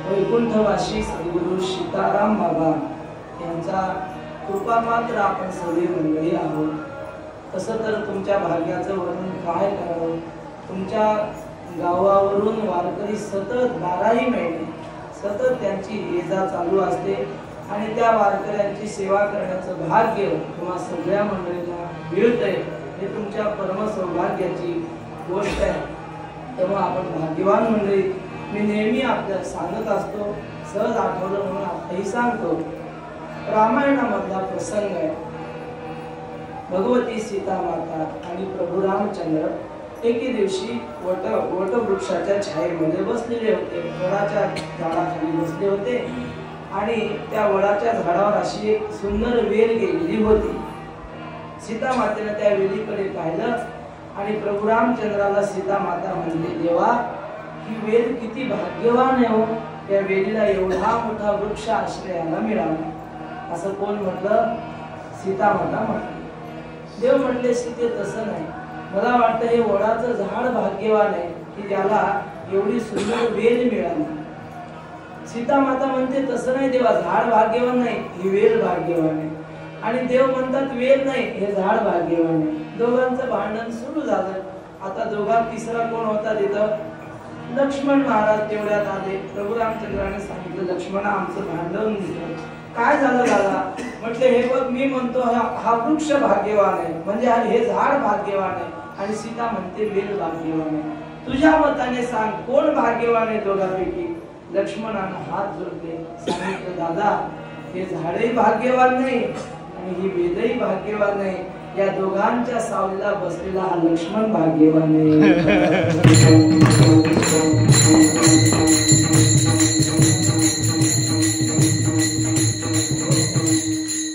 वैकुंठवासी सद्गुरु सीताराम बाबा यांचा कृपा मात्र आपण सगळी मंडळी आहोत. तसं तर तुमच्या भाग्याचं वर्णन काय करावं. तुमच्या गावावरून वारकरी सतत 12ही महिने सतत त्यांची ये जा चालू असते आणि त्या वारकऱ्यांची सेवा करण्याचं भाग्य तुम्हा सगळ्या मंडळींना मिळतंय. हे तुमच्या परम सौभाग्याची गोष्ट आहे. तेव्हा आपण भाग्यवान मंडळी. मी नेहमी आपल्याला सांगत असतो, सहज आठवलं म्हणून आताही सांगतो. रामायणामधला प्रसंग आहे. भगवती सीता माता आणि प्रभू रामचंद्र एके दिवशी वटवृक्षाच्या छायेमध्ये बसलेले होते, वडाच्या झाडाखाली बसले होते आणि त्या वडाच्या झाडावर अशी एक सुंदर वेल गेलेली होती. सीता मातेने त्या वेलीकडे पाहिलं आणि प्रभू रामचंद्राला सीता माता म्हणते, देवा ही वेल किती भाग्यवान आहे हो, त्या वेलीला एवढा मोठा वृक्ष आश्रयाला मिळाला. असं कोण म्हटलं? सीता माता म्हटलं. देव म्हटले, सीते तसं नाही, मला वाटतं हे वडाचं झाड भाग्यवान आहे की ज्याला एवढी सुंदर वेल मिळाली. सीता माता म्हणते, तसं नाही देवा, झाड भाग्यवान नाही, ही वेल भाग्यवान आहे. आणि देव म्हणतात, वेल नाही, हे झाड भाग्यवान आहे. दोघांचं भांडण सुरू झालं. आता दोघांत तिसरा कोण होता तिथं? लक्ष्मण महाराज तेवढ्यात आले. प्रभू रामचंद्राने सांगितलं, लक्ष्मणा, आमचं भांडण दिसलं. काय झालं दादा? म्हटले, हे बघ, मी म्हणतो हा वृक्ष भाग्यवान आहे, म्हणजे हे झाड भाग्यवान आहे, आणि सीता म्हणते वेल भाग्यवान आहे. तुझ्या मताने सांग, कोण भाग्यवान आहे दोघांपैकी? लक्ष्मणानं हात जोडले, सांगितलं, दादा, हे झाडही भाग्यवान नाही आणि ही वेलही भाग्यवान नाही, या दोघांच्या सावलीला बसलेला हा लक्ष्मण भाग्यवान आहे.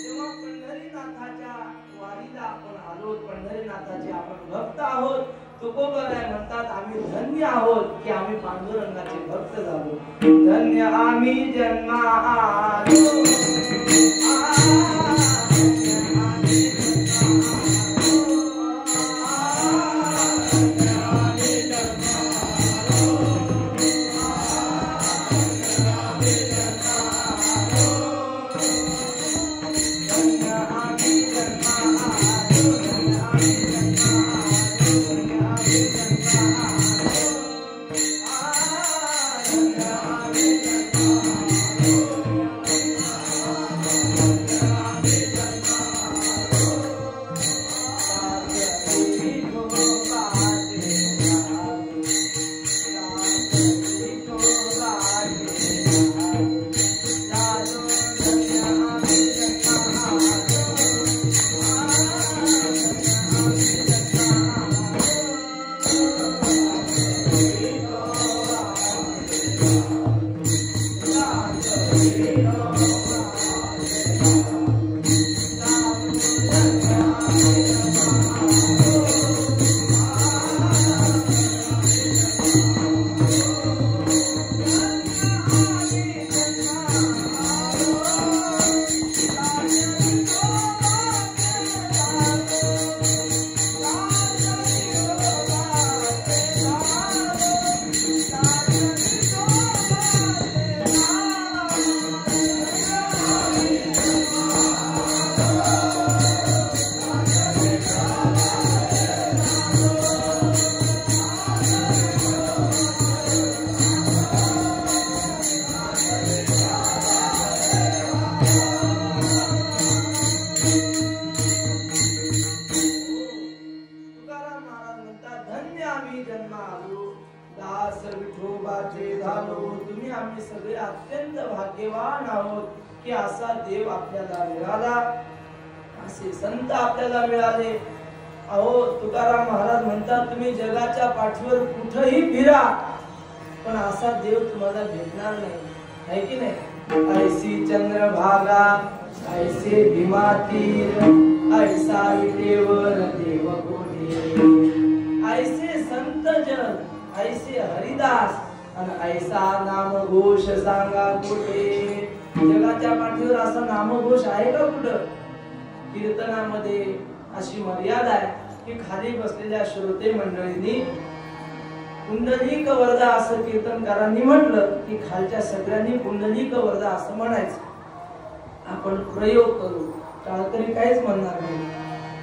तेव्हा पंढरीनाथाच्या वारीला आपण आलो, पंढरीनाथाचे आपण भक्त आहोत. तुकोबराय म्हणतात, आम्ही धन्य आहोत की आम्ही पांडुरंगाचे भक्त झालो. धन्य आम्ही जन्मा आलो. देव आपल्याला मिळाला, असे संत आपल्याला मिळाले. अहो, तुकाराम महाराज म्हणतात, तुम्ही जगाच्या पाठीवर कुठेही फिरा पण असा देव तुम्हाला भेटणार नाही, आहे की नाही? ऐसी चंद्रभागा, ऐसे भीमा तीर, ऐसा विटेवर देव कोठे, ऐसे संत जन, ऐसे हरिदास, आणि ऐसा नामघोष सांगा कुठे. जगाच्या पाठीवर असा नामघोष आहे का कुठं? कीर्तनामध्ये अशी मर्यादा आहे की खाली बसलेल्या श्रोते मंडळींनी पुंडलिक वरदा असं कीर्तनकारांनी म्हटलं की खालच्या सगळ्यांनी पुंडलिक वरदा असं म्हणायचं. आपण प्रयोग करू, टाळकरी काहीच म्हणणार नाही,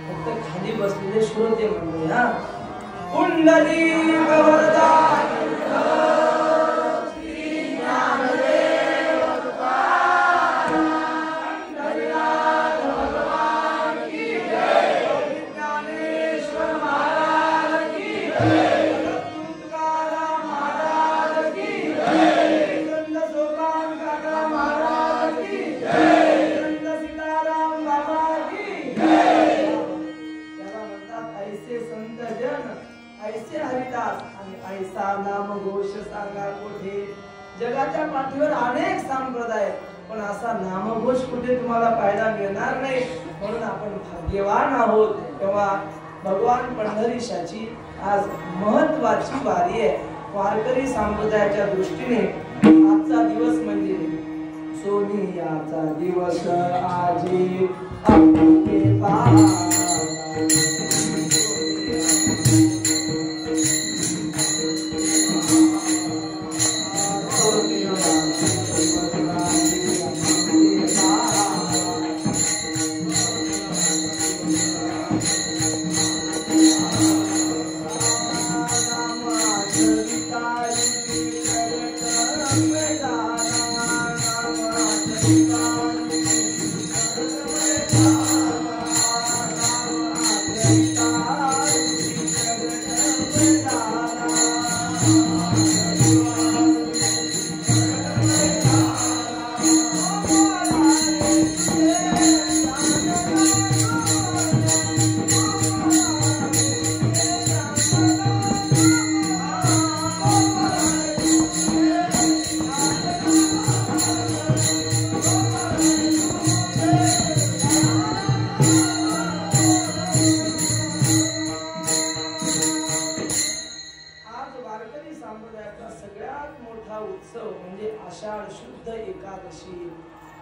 फक्त खाली बसलेले श्रोते मंडळी, हा, पुंडलिक वरदा ऐसे हरिदास आणि ऐसा नामघोष सांगा कोठे. जगाच्या पाठीवर अनेक संप्रदाय, पण असा नामघोष कुठे तुम्हाला पाहायला मिळणार नाही. म्हणून आपण भाग्यवान आहोत. तेव्हा भगवान पंढरीशाची आज महत्वाची वारी आहे. वारकरी संप्रदायाच्या दृष्टीने आजचा दिवस म्हणजे सोनियाचा दिवस आजी आपले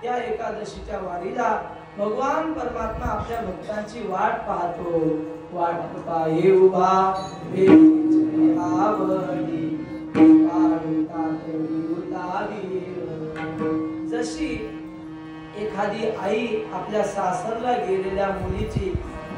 या एकादशीच्या वारीला भगवान परमात्मा आपल्या भक्तांची वाट पाहतो. वाट पाहे उभा जशी एखादी आई आपल्या सासरला गेलेल्या मुलीची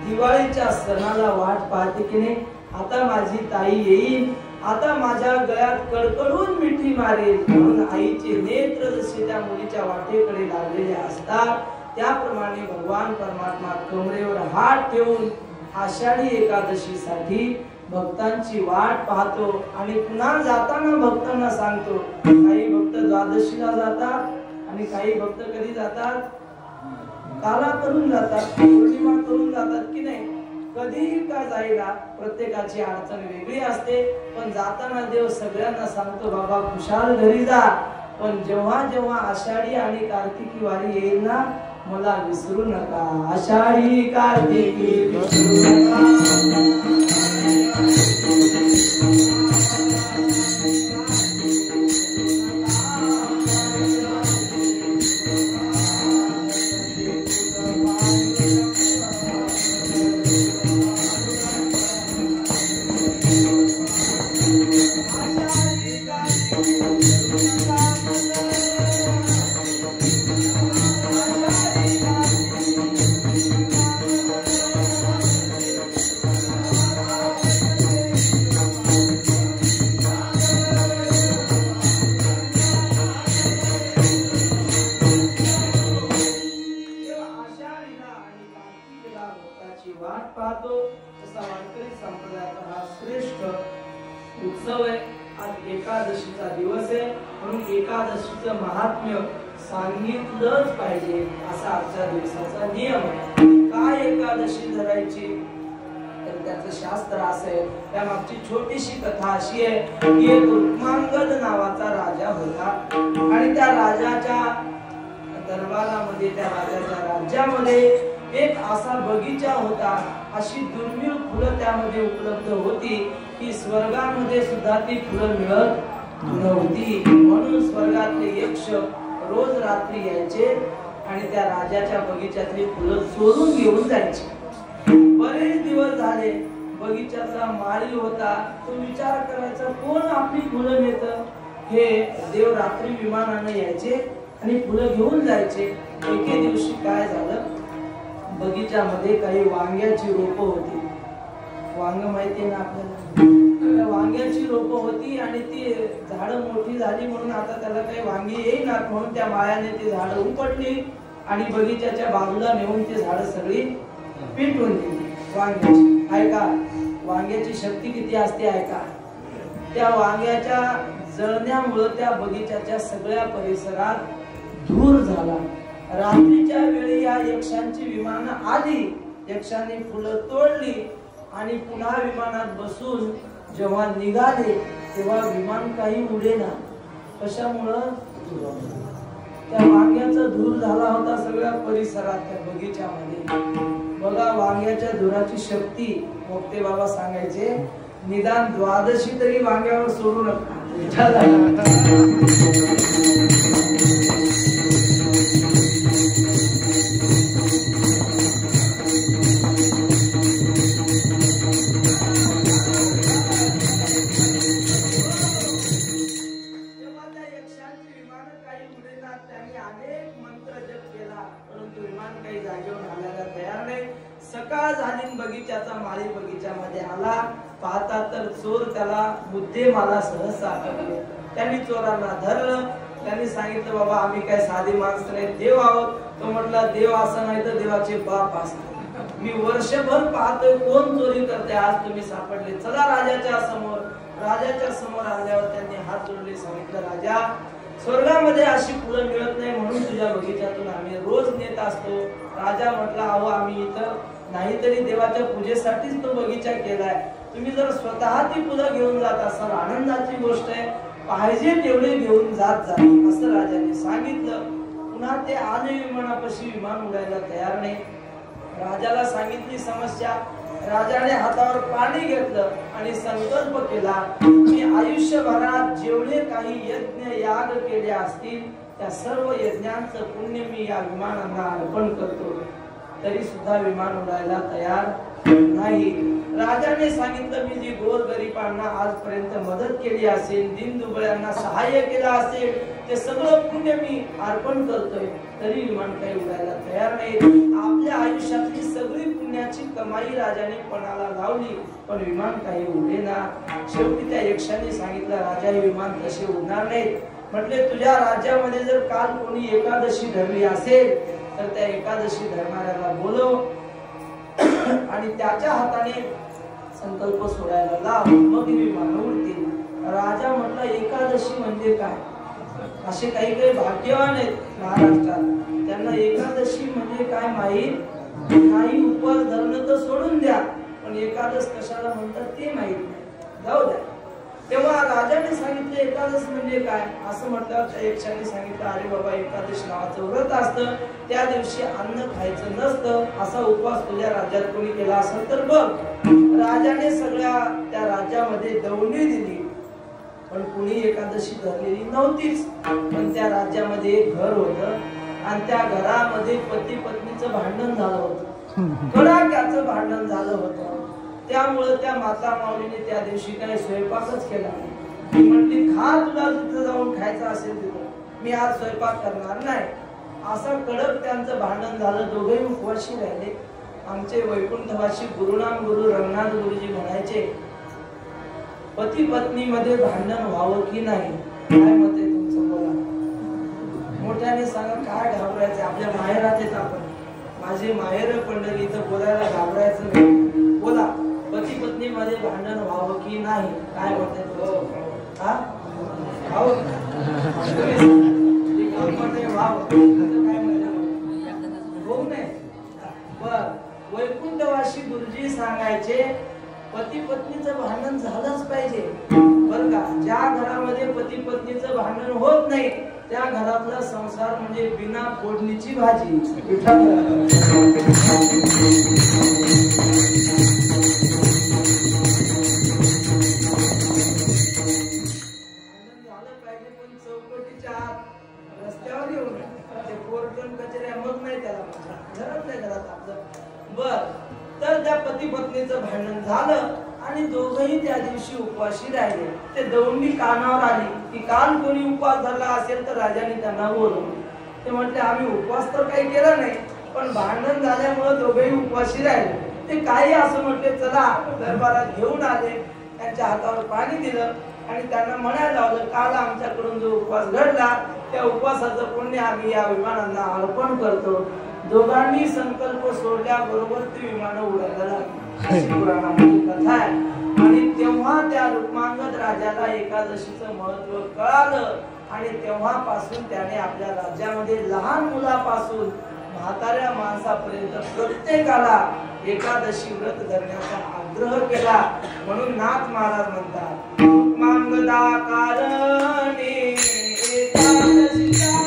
दिवाळीच्या सणाला वाट पाहते की नाही, आता माझी ताई येईल, आता माझ्या गळ्यात कडकडून मिठी मारेल. म्हणून आईचे नेत्र जसे त्या मुलीच्या वाटेकडे लागलेले असतात, त्याप्रमाणे भगवान परमात्मा कमरेवर हात ठेवून आषाढी एकादशीसाठी भक्तांची वाट पाहतो. आणि पुन्हा जाताना भक्तांना सांगतो, काही भक्त द्वादशीला जातात आणि काही भक्त कधी जातात, काला करून जातात, पौर्णिमा करून जातात की नाही. कधी का जायला प्रत्येकाची अडचण वेगळी असते, पण जाताना देव सगळ्यांना सांगतो, बाबा खुशाल घरी जा, पण जेव्हा जेव्हा आषाढी आणि कार्तिकी वारी येईल ना, मला विसरू नका. आषाढी कार्तिकी विसरू नका. एकादशीचा दिवस आहे, म्हणून एकादशीचं महात्म्य सांगितलंच पाहिजे असा आजच्या दिवसाचा नियम आहे. काय एकादशी धरायची तर त्याचं शास्त्र असं आहे. त्या मागची छोटीशी कथा अशी आहे की एक रुक्मांगद नावाचा राजा होता आणि त्या राजाच्या दरबारामध्ये, त्या राजाच्या राज्यामध्ये एक असा बगीचा होता. अशी दुर्मिळ फुलं त्यामध्ये उपलब्ध होती की स्वर्गामध्ये सुद्धा ती फुलं मिळत नव्हती. म्हणून स्वर्गातले यक्ष रोज रात्री यायचे आणि त्या राजाच्या बगीच्यातली फुलं चोरून घेऊन जायचे. बरेच दिवस झाले, बगीच्याचा माळी होता, तो विचार करायचा कोण आपली फुलं नेतं. हे देव रात्री विमानाने यायचे आणि फुलं घेऊन जायचे. एके दिवशी काय झालं, बगीच्यामध्ये काही वांग्याची रोपं होती. वांग माहिती ना आपल्याला, वांग्याची रोपं होती आणि ती झाडं मोठी झाली म्हणून आता त्याला काही वांगी येईनात, म्हणून त्या माळ्याने ती झाडं उपटली आणि बगीच्याच्या बाजूला नेऊन ती झाडं सगळी पिटून दिली वांग्याची. ऐका, वांग्याची शक्ती किती असते ऐका. त्या वांग्याच्या जळण्यामुळे त्या बगीच्याच्या सगळ्या परिसरात धूर झाला. रात्रीच्या वेळी या यक्षांची विमानं आली, यक्षांनी फुलं तोडली आणि पुन्हा विमानात बसून जेव्हा निघाले तेव्हा विमान काही उडेना. कशामुळं? त्या वांग्याचा धूर झाला होता सगळ्या परिसरात, त्या बगीच्यामध्ये. बघा वांग्याच्या धुराची शक्ती. मोठे बाबा सांगायचे, निदान द्वादशी तरी वांग्यावर सोडू नका. सकाळ झाली, बगीच्याचा माळी बगीच्यामध्ये आला. पाहता तर चोर त्याला मुद्देमाला सहज सापडले. त्यांनी चोरांना धरलं. त्यांनी सांगितलं, बाबा आम्ही काय साधी माणसं नाही, देव आहोत. तो म्हटला, देव असं नाही तर देवाचे बाप असतात. मी वर्षभर पाहतोय कोण चोरी करते, आज तुम्ही सापडले, चला राजाच्या समोर. राजाच्या समोर आल्यावर त्यांनी हात जोडले. सांगितलं, राजा स्वर्गामध्ये अशी फुलं मिळत नाही म्हणून तुझ्या बगीच्यातून आम्ही रोज नेत असतो. राजा म्हटला, अहो आम्ही इथं नाहीतरी देवाच्या पूजेसाठीच तो बगीचा केलाय. तुम्ही जर स्वतः ती फुलं घेऊन जात असाल आनंदाची गोष्ट आहे, पाहिजे तेवढे घेऊन जात जा असं राजाने सांगितलं. पुन्हा ते आले विमानापाशी. विमान उडायला तयार नाही. राजाला सांगितली समस्या. राजाने हातावर पाणी घेतलं आणि संकल्प केला, मी आयुष्यभरात जेवढे काही यज्ञ याग केले असतील त्या सर्व यज्ञांचं पुण्य मी या विमानांना अर्पण करतो. तरी सुद्धा विमान उडायला तयार नाही. राजाने सांगितलं, मी जी गोरगरिबांना आजपर्यंत मदत केली असेल, दीनदुबळ्यांना सहाय्य केलं असेल, ते सगळं पुण्य मी अर्पण करतोय. तरी विमान काही उडायला तयार नाही. आपल्या आयुष्यातली सगळी पुण्याची कमाई राजाने पणाला लावली, पण विमान काही उडेना. शेवटी त्या यक्षाने सांगितलं, राजा हे विमान तसे उडणार नाहीत. म्हटले, तुझ्या राज्यामध्ये जर काल कोणी एकादशी धरली असेल तर त्या एकादशी धरणाऱ्याला बोलव आणि त्याच्या हाताने संकल्प सोडायला लाव, मग विमान उडतील. राजा म्हटला, एकादशी म्हणजे काय? असे काही काही भाग्यवान आहेत महाराष्ट्रात, त्यांना एकादशी म्हणजे काय माहीत नाही. उपवास धरणं तर सोडून द्या, पण एकादश कशाला म्हणतात ते माहित नाही. जाऊ द्या. तेव्हा राजाने सांगितले, एकादश म्हणजे काय असं म्हटलं. त्या यक्षाने सांगितलं, अरे बाबा, एकादश नावाचं व्रत असतं, त्या दिवशी अन्न खायचं नसतं. असा उपवास तुझ्या राज्यात कोणी केला असेल तर बघ. राजाने सगळ्या त्या राज्यामध्ये दौंडी दिली, पण कुणी एकादशी धरलेली नव्हतीच. पण त्या राज्यामध्ये एक घर होतं आणि त्या घरामध्ये पती पत्नीचं भांडण झालं होतं, कडाक्याचं भांडण झालं होतं. त्यामुळे त्या माता माऊलीने त्या दिवशी काही स्वयंपाकच केला नाही. म्हटली, खा, तुला तिथं जाऊन खायचं असेल तिथं, मी आज स्वयंपाक करणार नाही. असं कडक त्यांचं भांडण झालं. दोघेही उपवाशी राहिले. आमचे वैकुंठवासी गुरुनाम गुरु रंगनाथ गुरुजी म्हणायचे, पती पत्नी मध्ये भांडण व्हावं की नाही, काय मत आहे तुमचं? बोला, मोठ्याने सांगा. काय घाबरायचं? आपल्या माहेरात येत आपण. माझे माहेर पंढरी, इथं बोलायला घाबरायचं नाही. बोला, पती पत्नी मध्ये भांडण व्हावं की नाही, काय मत आहे तुमचं? हा, भाऊ होऊ नये. बर, वैकुंठवासी गुरुजी सांगायचे, पती पत्नीचं भांडण झालंच पाहिजे बर का. ज्या घरामध्ये पती पत्नीचं भांडण होत नाही त्या घरातला संसार म्हणजे बिना फोडणीची भाजी. झालं पाहिजे, पण चौकटीच्या आत रस्त्यावर येऊन ते कोर्टन कचऱ्या मग नाही त्याला घरात नाही घरात आपलं. बर, तर त्या पती पत्नीचं भांडण झालं आणि दोघंही त्या दिवशी उपवाशी राहिले. ते दौंडी कानावर आली की काल कोणी उपवास धरला असेल तर राजाने त्यांना बोलवलं. ते म्हटले, आम्ही उपवास तर काही केला नाही, पण भांडण झाल्यामुळे दोघेही उपवाशी राहिले. ते काही असं म्हटले, चला दरबारात घेऊन आले. त्यांच्या हातावर पाणी दिलं आणि त्यांना म्हणायला लावलं, काल आमच्याकडून जो उपवास घडला त्या उपवासाचं पुण्य आम्ही या विमानांना अर्पण करतो. दोघांनी संकल्प सोडल्याबरोबर ती विमानं उडायला लागली, पुराणामध्ये कथा आहे. आणि तेव्हा त्या रुक्मांगद राजाला एकादशीचं महत्व कळालं आणि तेव्हापासून त्याने आपल्या राज्यामध्ये लहान मुलापासून म्हाताऱ्या माणसापर्यंत प्रत्येकाला एकादशी व्रत धरण्याचा आग्रह केला. म्हणून नाथ महाराज म्हणतात मांगदा कारणे एकादशीचा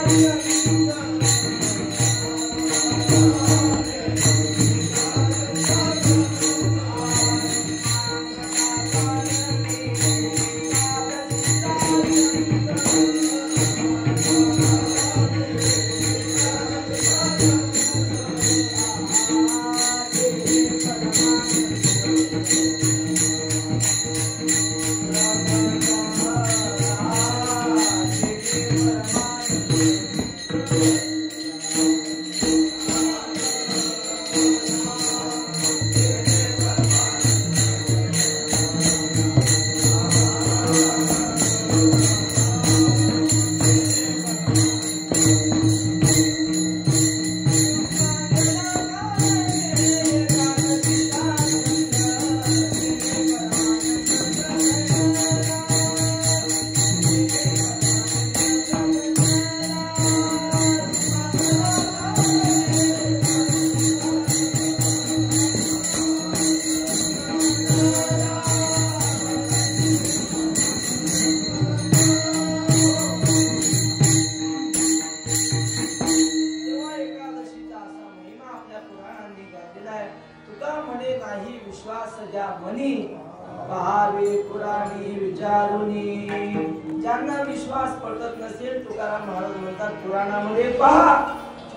ज्यांना विश्वास पटत नसेल तुकाराम महाराज म्हणतात पुराणामध्ये पहा.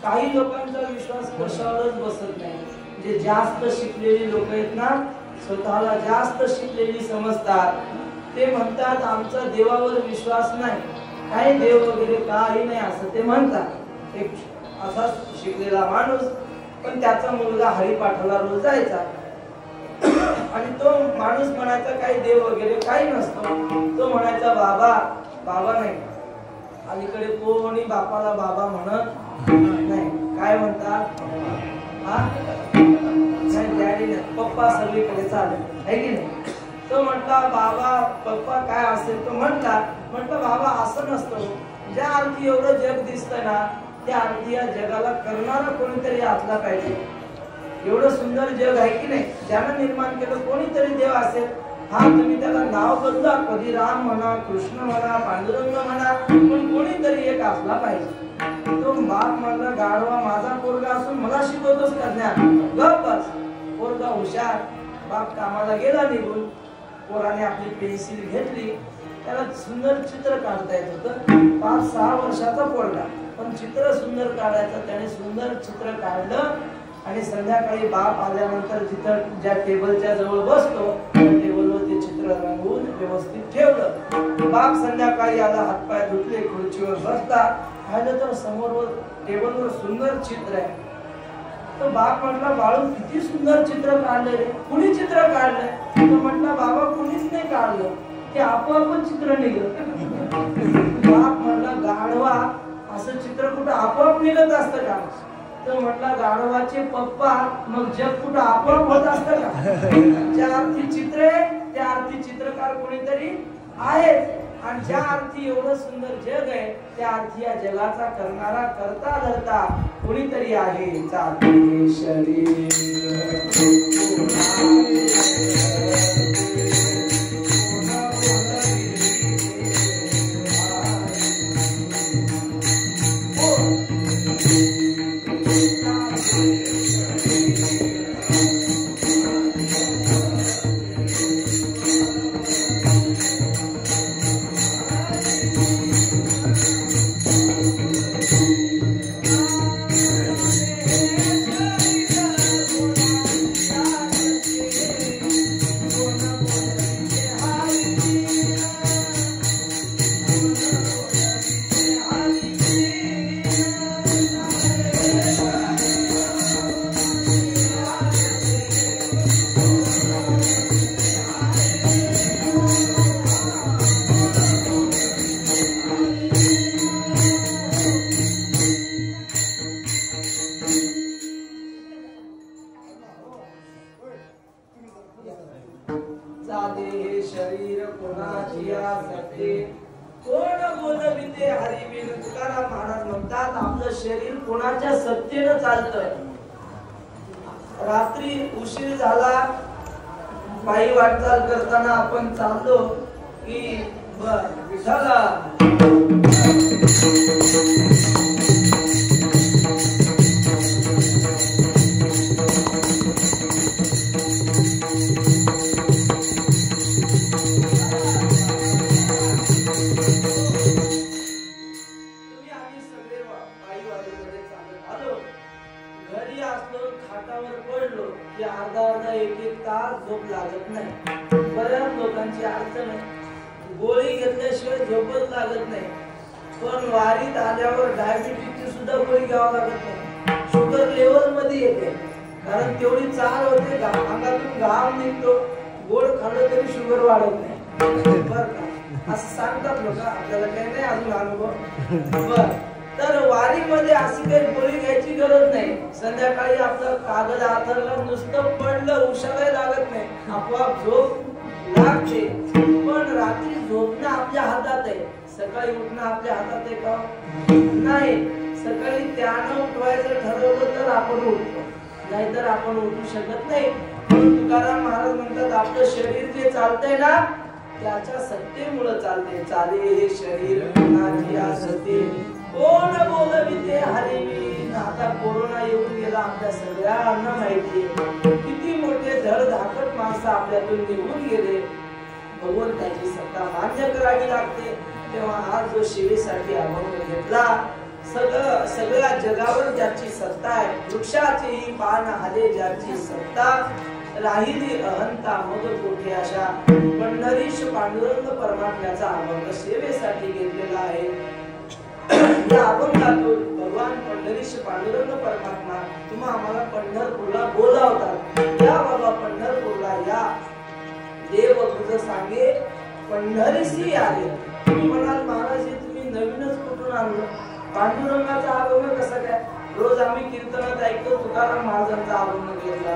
काही लोकांचा विश्वास कशावरच बसत नाही. जे जास्त शिकलेली लोक आहेत ना, स्वतःला जास्त शिकलेली समजतात, ते म्हणतात आमचा देवावर विश्वास नाही, काही देव वगैरे काही नाही असं ते म्हणतात. एक असा शिकलेला माणूस, पण त्याचा मुलगा हरिपाठाला रोज जायचा आणि तो माणूस म्हणायचा काही देव वगैरे काही नसतो. तो म्हणायचा बाबा बाबा नाही. अलीकडे कोणी बापाला बाबा म्हणत नाही. काय म्हणतात? नाही डॅडी नाही, पप्पा सगळीकडे चालेल आहे की नाही. तो म्हटला बाबा पप्पा काय असेल. तो म्हटलं बाबा असं नसतं. ज्या अर्थी एवढं जग दिसतं ना, त्या अर्थी या जगाला करणारा कोणीतरी असला पाहिजे. एवढं सुंदर जग आहे की नाही, ज्यानं निर्माण केलं कोणीतरी देव असेल. हा तुम्ही त्याला नाव बदला, कधी राम म्हणा, कृष्ण म्हणा, पांडुरंग म्हणा, पण कोणीतरी एक असला पाहिजे. तो बाप म्हणला गाढवा माझा पोरगा असून मला शिकवतोस का ज्ञान? गप बस. पोरगा हुशार. बाप कामाला गेला निघून. पोराने आपली पेन्सिल घेतली, त्याला सुंदर चित्र काढता येत होतं. 5-6 वर्षाचा पोरगा, पण चित्र सुंदर काढायचं. त्याने सुंदर चित्र काढलं आणि संध्याकाळी बाप आल्यानंतर जिथं ज्या टेबलच्या जवळ बसतो त्या टेबलवर ते चित्र रंगवून व्यवस्थित ठेवलं. बाप संध्याकाळी आला, हातपाय धुतले, खुर्चीवर बसला, पाहिलं तर समोर टेबलवर सुंदर चित्र आहे. तर बाप म्हटला बाळू किती सुंदर चित्र काढले रे, कुणी चित्र काढलंय? तो म्हटला बाबा कुणीच नाही काढलं, ते आपोआपच चित्र निघलं. बाप म्हटला गाढवा असं चित्र कुठं आपोआप निघत असतं का? तो म्हटला गाढवाचे पप्पा, मग जग कुठं आपोआप होत असतं का? ज्या अर्थी चित्र आहे त्या अर्थी चित्रकार कोणीतरी आहेत. आणि ज्या अर्थी एवढं सुंदर जग आहे त्या अर्थी या जगाचा करणारा करता धरता कोणीतरी आहे. चालते शरीर रात्री उशीर झाला, पायी वाटचाल करताना आपण चाललो की विठाला झोप लागत नाही. बऱ्याच लोकांची अडचण आहे, गोळी घेतल्याशिवाय झोपच लागत नाही. पण वारीत आल्यावर डायबिटीजची सुद्धा गोळी घ्यावी लागत नाही, शुगर लेवल मध्ये येते. कारण तेवढी चाल होते, अंगातून घाम निघतो, गोड खाल्लं तरी शुगर वाढत नाही. बर का, असं सांगतात लोक, आपल्याला काही नाही अजून अनुभव. बर, तर वारीमध्ये अशी काही गोळी घ्यायची गरज नाही. संध्याकाळी आपलं कागद आथरला नुसतं पडलं, उशाला लागत नाही, आपोआप झोप लागते. पण रात्री झोपणं आपल्या हातात आहे, सकाळी उठणं आपल्या हातात आहे का? नाही. सकाळी त्यानं उठवायचं ठरवलं तर आपण उठतो, नाहीतर आपण उठू शकत नाही. म्हणून तुकाराम महाराज म्हणतात, आपलं शरीर जे चालतंय ना, त्याच्या सत्तेमुळे चालते. चाले हे शरीर कोणाची असते, कोण बोलविते हरिवी. आता कोरोना येऊन गेला, आपल्या सगळ्यांना माहिती आहे. किती मोठे धडधाकट माणसं आपल्यातून निघून गेले. भगवंताची सत्ता मान्य करावी लागते. तेव्हा हा जो सेवेसाठी अभंग घेतला, सगळ्या जगावर ज्याची सत्ता आहे, वृक्षाचेही पान हाले ज्याची सत्ता, राहिली अहंता मग कोठे आशा. पंढरीश पांडुरंग परमात्म्याचा अभंग सेवेसाठी घेतलेला आहे. या अभंगातून भगवान पंढरीश पांडुरंग परमात्मा तुम्हा आम्हाला पंढरपूरला बोलावतात. या बाबा पंढरपूरला या, देव तुझं सांगे पंढरीशी आले. तुम्ही म्हणाल महाराज तुम्ही नवीनच कुठून आणलं? पांडुरंगाचा अभंग कसा काय? रोज आम्ही कीर्तनात ऐकतो, तुकाराम महाराजांचा अभंग घेतला,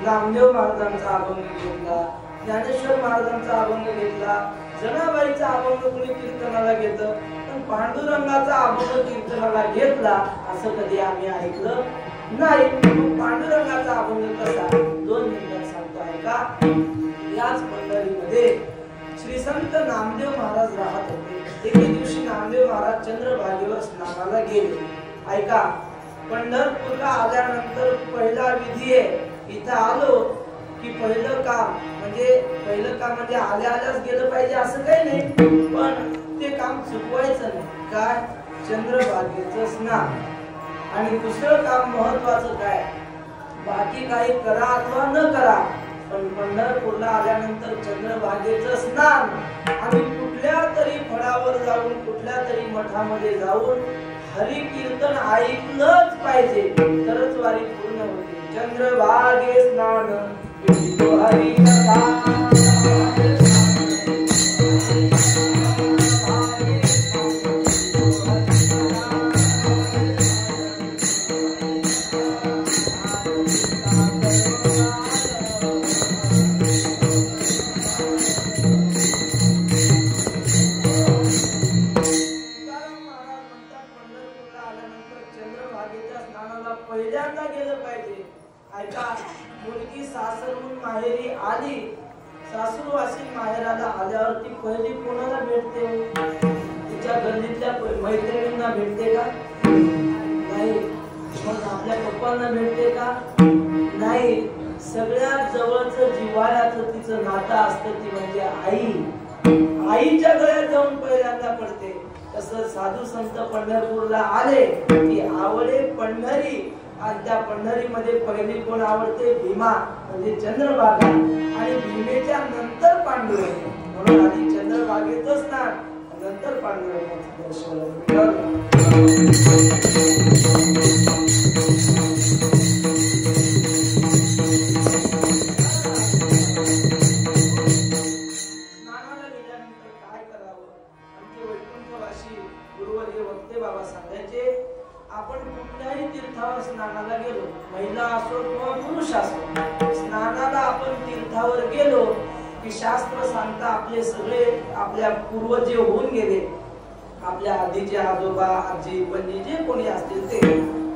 नामदेव महाराजांचा अभंग घेतला, ज्ञानेश्वर महाराजांचा अभंग घेतला, जनाबाईचा अभंग कुणी कीर्तनाला घेतं, पण पांडुरंगाचा अभंग कीर्तनाला घेतला असं कधी आम्ही ऐकलं नाही. पांडुरंगाचा अभंग कसा? 2 मिनिटात सांगतो ऐका. याच पंढरीमध्ये श्री संत नामदेव महाराज राहत होते. एके दिवशी नामदेव महाराज चंद्रभागेवर स्नानाला गेले. ऐका, पंढरपूरला आल्यानंतर पहिला विधी आहे, इथं आलो की पहिलं काम म्हणजे आल्या आल्याच गेलं पाहिजे असं काही नाही, पण ते काम चुकवायचं नाही. काय? चंद्रभागेचं स्नान. आणि दुसरं काम महत्वाचं काय? बाकी काही करा अथवा न करा, पण पंढरपूरला आल्यानंतर चंद्रभागेचं स्नान आणि कुठल्या तरी फळावर जाऊन, कुठल्या तरी मठामध्ये जाऊन हरी कीर्तन ऐकलंच पाहिजे, तरच वारी पूर्ण होते. चंद्रभागे स्नान हरी कथा. पहिल्यांदा गेलं पाहिजे. ऐका, मुलगी सासरहून माहेरी आली, सासू अशी माहेराला आल्यावर ती पहिली कोणाला भेटते? तिच्या गल्लीतल्या मैत्रिणींना भेटते का? नाही. मग आपल्या पप्पांना भेटते का? नाही. सगळ्यात जवळचं जिव्हाळ्याचं तिचं नातं असतं ती म्हणजे आई. आईच्या गळ्यात जाऊन पहिल्यांदा पडते. तसं साधू संत पंढरपूरला आले की आवडे पंढरी, आणि त्या पंढरीमध्ये पहिली कोण आवडते? भीमा म्हणजे चंद्रभागा, आणि भीमेच्या नंतर पांडुरंग. म्हणून आधी चंद्रभागेचं स्नान, नंतर पांडुरंगाचं दर्शन. स्नानाला गेल्यानंतर काय करावं? आमचे वैकुंठवासी गुरुवर्य वक्ते बाबा सांगायचे, आपण कुठल्याही तीर्थावर स्नानाला गेलो, महिला असो किंवा पुरुष असो, स्नानाला आपण तीर्थावर गेलो की शास्त्र सांगता आपले सगळे आपल्या पूर्वज जे होऊन गेले, आपल्या आधीचे आजोबा, आजी, पणजी जे कोणी असतील ते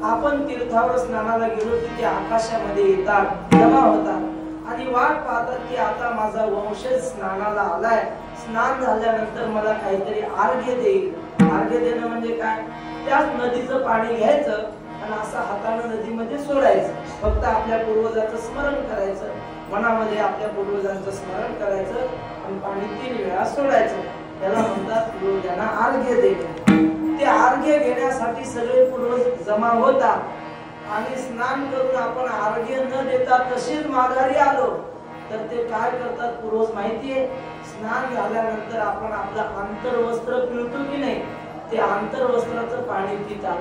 आपण तीर्थावर स्नानाला गेलो की ते आकाशामध्ये येतात, जमा होतात आणि वाट पाहतात की आता माझा वंशज स्नानाला आलाय, स्नान झाल्यानंतर मला काहीतरी अर्घ्य देईल. अर्घ्य देणं म्हणजे काय? त्याच नदीचं पाणी घ्यायचं आणि असं हाताने नदीमध्ये सोडायचं. फक्त आपल्या पूर्वजाचं स्मरण करायचं, मनामध्ये आपल्या पूर्वजांचं स्मरण करायचं आणि पाणी 3 वेळा सोडायचं. त्याला म्हणतात पूर्वजांना अर्घ्य देणे. ते अर्घ्य घेण्यासाठी सगळे पूर्वज जमा होतात आणि स्नान करून आपण अर्घ्य न देता तसेच माघारी आलो तर ते काय करतात पूर्वज माहितीये? स्नान झाल्यानंतर आपण आपलं आंतरवस्त्र पिळतो की नाही, ते आंतरवस्त्राचं पाणी पितात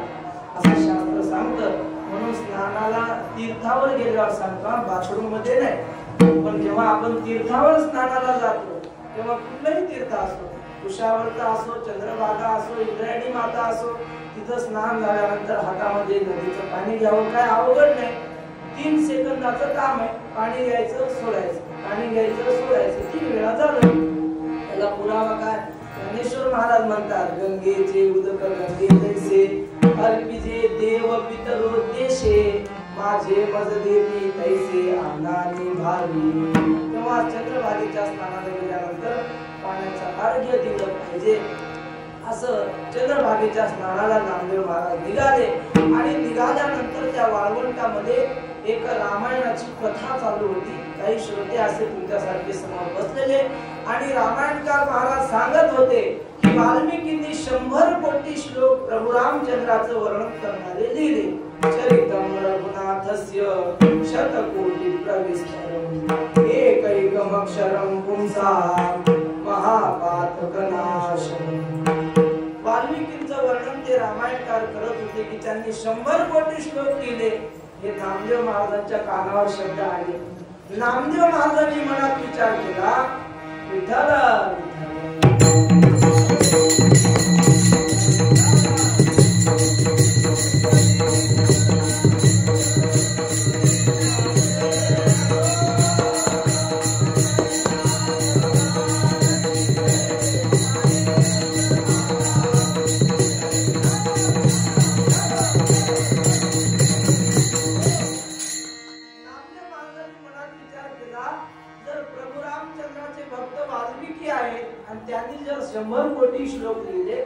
असं शास्त्र सांगतं. म्हणून स्नानाला तीर्थावर गेल्यावर सांगतो, बाथरूम मध्ये नाही. पण जेव्हा आपण तीर्थावर स्नानाला जातो तेव्हा कुठलंही तीर्थ असो, कुशावर्त असो, चंद्रभागा असो, इंद्रायणी माता असो, तिथं स्नान झाल्यानंतर हातामध्ये नदीचं पाणी घ्यावं. काय अवघड नाही, 3 सेकंदाचं काम आहे. पाणी घ्यायचं, सोडायचं, पाणी घ्यायचं, सोडायचं, 3 वेळा झालं. त्याला पुरावा काय? ज्ञानेश्वर महाराज म्हणतात, गंगेचे उदक गंगे तैसे अर्पिजे देव पितरोद्देशे माझे मज देवी तैसे आनानी भावी. तेव्हा चंद्रभागेच्या स्नानाला गेल्यानंतर पाण्याचा अर्घ्य दिलं पाहिजे. असं चंद्रभागेच्या स्नानाला नामदेव महाराज निघाले आणि निघाल्यानंतर त्या वाळवंटामध्ये एक रामायणाची कथा चालू होती. काही श्रोते असे तुमच्यासारखे समोर बसलेले आणि रामायणकार महाराज सांगत होते की वाल्मिकींनी 100 कोटी श्लोक प्रभू रामचंद्राचं वर्णन करणारे लिहिले. चरितम रघुनाथस्य शतकोटी प्रविष्टरम एकैकमक्षरम पुंसां महापातकनाशनम. वाल्मिकींचं वर्णन ते रामायणकार करत होते की त्यांनी 100 कोटी श्लोक लिहिले. हे नामदेव महाराजांच्या कानावर शब्द आले. नामदेव महाराजांनी मनात विचार केला, विठ्ठल त्यांनी जर 100 कोटी श्लोक लिहिले,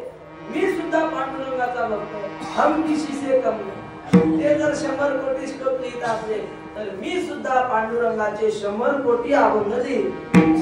मी सुद्धा पांडुरंगाचा भक्त, हम किसी से कम नहीं. ते जर 100 कोटी श्लोक लिहित असले तर मी सुद्धा पांडुरंगाचे 100 कोटी अभंग लिहीन.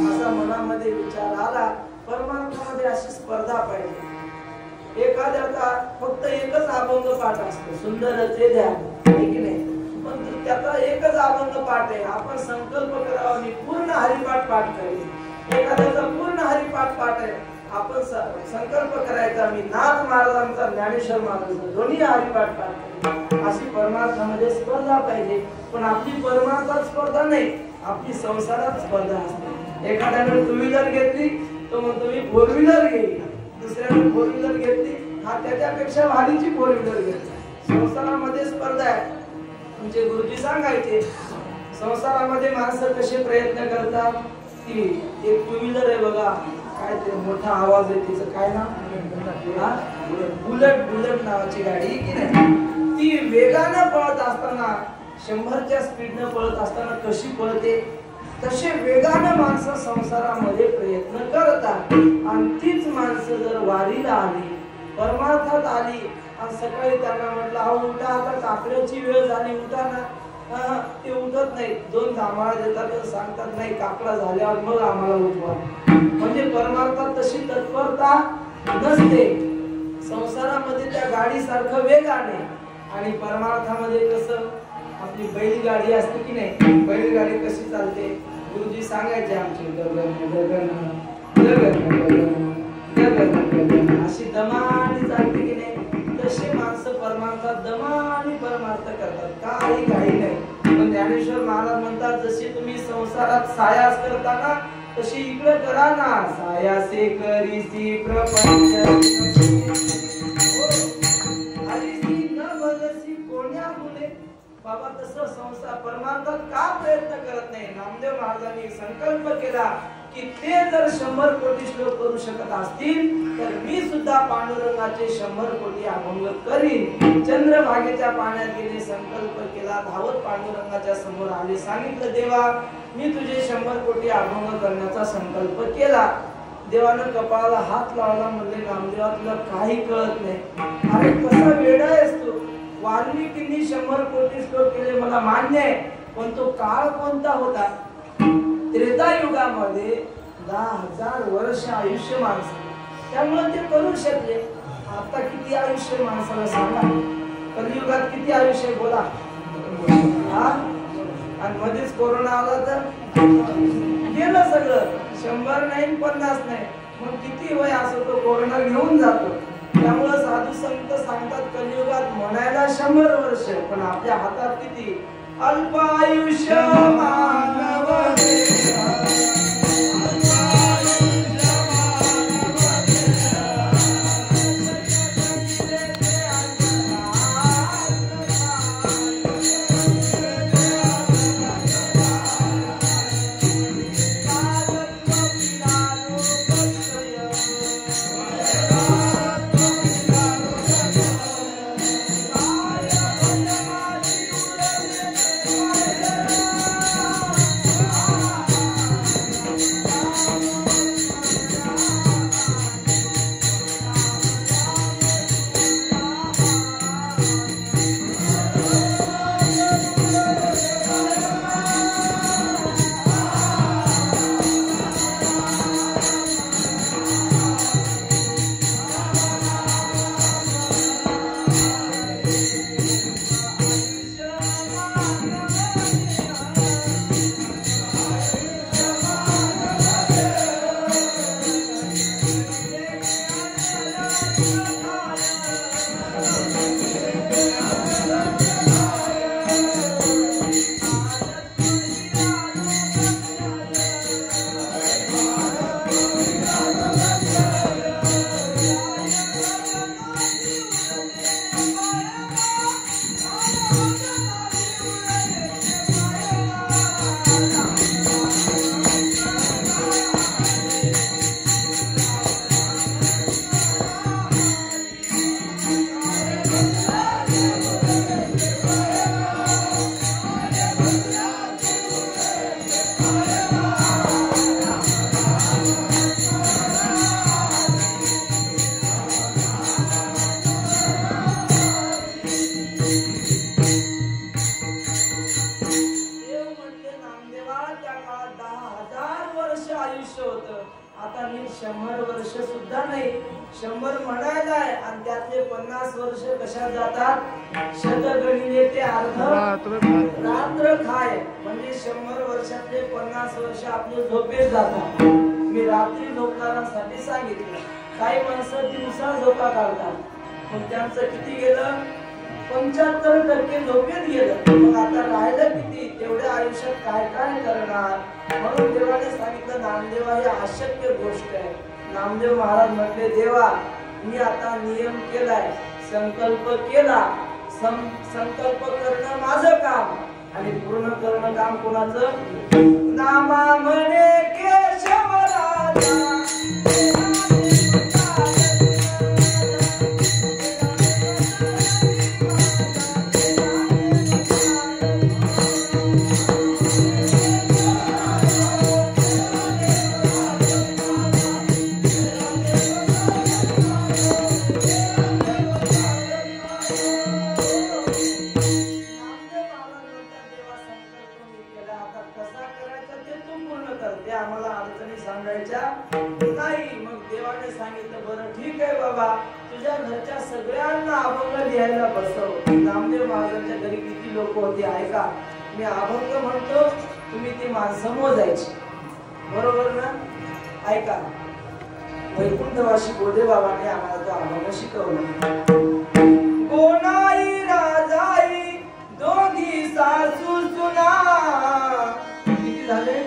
असा मनामध्ये विचार आला. परमार्थामध्ये अशी स्पर्धा पाहिजे. एखाद्याचा फक्त एकच अभंग पाठ असतो, सुंदरचे ध्यान, ठीक नाही, पण त्याचा एकच अभंग पाठ आहे. आपण संकल्प करावा मी पूर्ण हरिपाठ पाठ करेन. एखाद्याचा पूर्ण हरिपाठ पाठ आहे, आपण संकल्प करायचा मी नाथ महाराजांचा, ज्ञानेश्वर महाराजांचा दोन्ही हरिपाठ पाठ करेन. अशी परमार्थामध्ये स्पर्धा पाहिजे. पण आपली परमार्थात स्पर्धा नाही, आपली संसारात स्पर्धा असते. एखाद्याने 2 व्हीलर घेतली तो म्हणतो मी 4 व्हीलर घेईल, दुसऱ्याने 4 व्हीलर घेतली, हा त्याच्यापेक्षा भारीची 4 व्हीलर घेतली. संसारामध्ये स्पर्धा आहे. तुमचे गुरुजी सांगायचे संसारामध्ये माणसं कसे प्रयत्न करतात की एक 2 व्हीलर आहे बघा, काय ते मोठा आवाज आहे, तिचं काय नाव? बुलेट नावाची गाडी की नाही, ती वेगाने पळत असताना 100च्या स्पीडने पळत असताना कशी पळते, तसे वेगाने माणसं संसारामध्ये प्रयत्न करतात. आणि तीच माणसं जर वारीला आली, परमार्थात आली आणि सकाळी त्यांना म्हटलं अहो उठा, आता काकड्याची वेळ झाली, उठा ना, ते उठत नाही. 2 जांभळा देतात, सांगतात नाही काकडा झाल्यावर मग आम्हाला उठवा. म्हणजे परमार्थात तशी तत्परता नसते. संसारामध्ये त्या गाडीसारखं वेगाने आणि परमार्थामध्ये कसं आपली बैलगाडी असते की नाही, बैलगाडी कशी चालते, गुरुजी सांगायचे आमचे अशी दमाने चालते की नाही, तसे माणसं परमार्थात दमाने परमार्थ करतात, काही काही नाही. पण ज्ञानेश्वर महाराज म्हणतात जशी तुम्ही संसारात सायास करताना तशी इकडे करा ना, सायासे करीसी प्रपंच हरिसी न भजसी कोण्या गुणे. बाबा तसं संसार परमार्थात का प्रयत्न करत नाही? नामदेव महाराजांनी संकल्प केला की ते जर 100 कोटी श्लोक करू शकत असतील तर मी सुद्धा पांडुरंगाचे 100 कोटी अभंग करीन. चंद्रभागेच्या पाण्यात गेले, संकल्प केला, धावत पांडुरंगाच्या समोर आले, सांगितलं देवा मी तुझे 100 कोटी अभंग करण्याचा संकल्प केला. देवानं कपाळाला हात लावला, म्हणले नामदेवा तुला काही कळत नाही. अरे कसा वेडा आहेस तू. वाल्मिकींनी 100 कोटी श्लोक केले मला मान्य आहे, पण तो काळ कोणता होता? त्रेतायुगामध्ये 10,000 वर्ष आयुष्य माणसं, त्यामुळे ते करू शकले. आता किती आयुष्य माणसाला सांगा? कलियुगात किती आयुष्य बोला? आणि मध्येच कोरोना आला तर गेलं सगळं. 100 नाही 50 नाही, मग किती वय असो तो कोरोना घेऊन जातो. त्यामुळे साधू संत सांगतात कलियुगात म्हणायला 100 वर्ष, पण आपल्या हातात किती अल्प आयुष्य मानव. आता मी 100 वर्ष सुद्धा नाही, 100 म्हणायला आहे आणि त्यातले 50 वर्ष कशात जातात? शतगणिले ते अर्ध रात्र खाय, म्हणजे 100 वर्षातले 50 वर्ष आपले झोपेत जातात. मी रात्री झोपणाऱ्यांसाठी सांगितलं. काही माणसं दिवसा झोपा काढतात, पण त्यांचं किती गेलं? 75% झोपेत गेलं. मग आता राहिलं किती? तेवढ्या आयुष्यात काय काय करणार? म्हणून देवाने सांगितलं नामदेवा ही अशक्य गोष्ट आहे. नामदेव महाराज म्हटले देवा मी आता नियम केलाय, संकल्प केला, संकल्प करणं माझं काम आणि पूर्ण करणं काम कोणाचं? नामा म्हणे केशव राजा. नाही. मग देवाने सांगितलं बरं ठीक आहे बाबा, तुझ्या घरच्या सगळ्यांना अभंग लिहायला बसव. नामदेव महाराजांच्या घरी किती लोक होते ऐका. मी अभंग म्हणतो, तुम्ही ती माणसं मोजायची, बरोबर ना? ऐका, वैकुंठवासी गोदे बाबांनी आम्हाला तो अभंग शिकवला. कोणाई राजाई दोघी सासू सुना. किती झाले?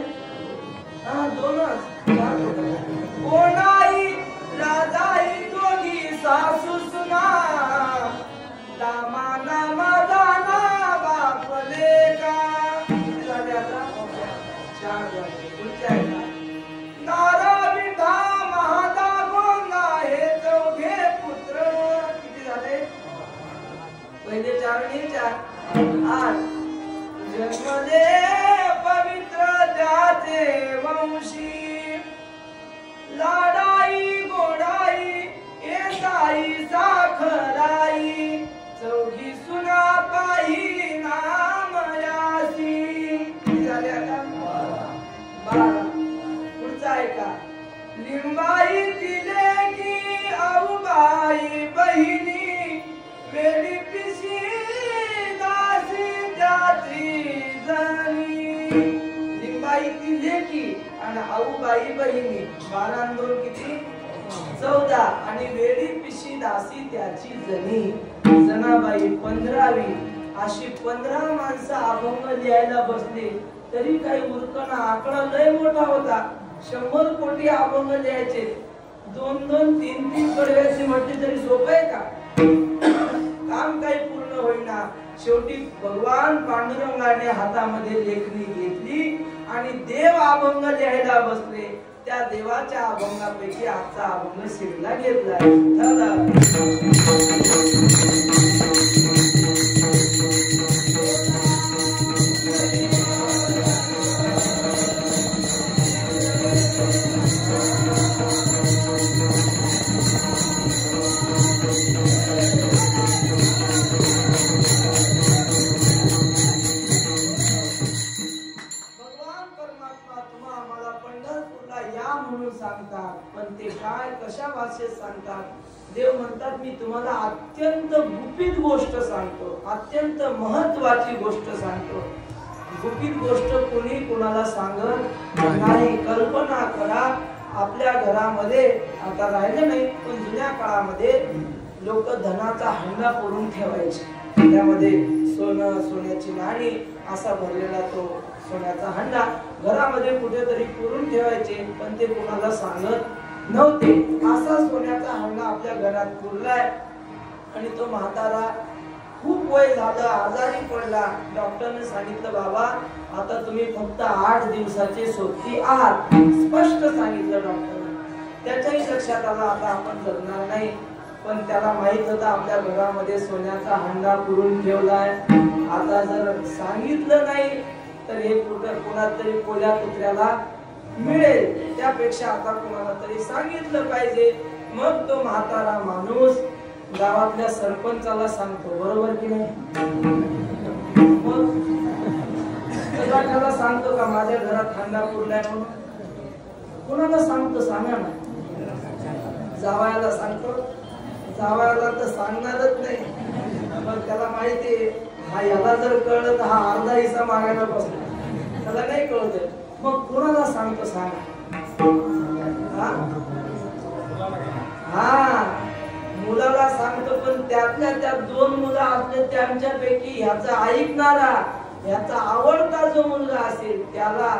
दोनच. कोणाई राजाई दोघी सासू सुना. दामा नामा दाना बापले का. किती झाले आता? 4 झाले. पुढच्या पहिले चारणीच्या आठ जन्मले पवित्र त्याचे वंशी लाडाई गोडाई येसाई साखराई चौघी सुना पाही नामयासी झाल्या का बारा पुढचा ऐका लिंबाई दिले की आऊबाई बहिणी वेळी पिशी दासी त्याची जणी लिंबाई दिले की आणि आऊबाई बहिणी 12 आणि 2 किती 14 आणि वेळी पिशी दासी त्याची जणी जनाबाई 15वी अशी 15 माणसं अभंग लिहायला बसली तरी काही उरकना आकडा लय मोठा होता 100 कोटी अभंग लिहायचे 2-2 3-3 कडव्याची म्हटली तरी सोपं आहे का काम काही पूर्ण होईना शेवटी भगवान पांडुरंगाने हातामध्ये लेखणी घेतली आणि देव अभंग लिहायला बसले त्या देवाच्या अभंगापैकी आजचा अभंग शिरला घेतला पण ते काय कशा भाषेत सांगतात देव म्हणतात मी तुम्हाला अत्यंत गुपित गोष्ट सांगतो अत्यंत महत्त्वाची गोष्ट सांगतो गुपित गोष्ट कोणी कोणाला सांगत नाही कल्पना करा आपल्या घरामध्ये आता राहिलं नाही पण जुन्या काळामध्ये लोक धनाचा हंडा पुरून ठेवायचे त्यामध्ये सोनं सोन्याची नाणी असा भरलेला तो सोन्याचा हंडा घरामध्ये कुठेतरी पुरून ठेवायचे पण ते कोणाला सांगत नव्हते असा सोन्याचा हंडा आपल्या घरात पुरलाय आणि तो म्हातारा खूप वय झालं आजारी पडला डॉक्टरने सांगितलं बाबा आता तुम्ही फक्त 8 दिवसाचे सोबती आहात स्पष्ट सांगितलं डॉक्टरने त्याच्याही लक्षात आलं आता आपण जगणार नाही पण त्याला माहित होतं आपल्या घरामध्ये सोन्याचा हंडा पुरून ठेवलाय आता जर सांगितलं नाही तर हे कुणाला तरी कोल्या कुत्र्याला मिळेल त्यापेक्षा आता कुणाला तरी सांगितलं पाहिजे मग तो म्हातारा माणूस गावातल्या सरपंचाला सांगतो बरोबर की नाही मग त्याला सांगतो का माझ्या घरात हंडा पुरलाय म्हणून कुणाला सांगतो सांगा ना जावयाला सांगतो जावयाला तर सांगणारच नाही पण त्याला माहिती हा याला जर कळलं तर हा अर्धा हिस्सा मागायला बसला त्याला नाही कळत मग कोणाला सांगतो सांगा हा मुलाला सांगतो पण त्यातल्या त्यात 2 मुलं असले त्यांच्यापैकी ह्याचा ऐकणारा ह्याचा आवडता जो मुलगा असेल त्याला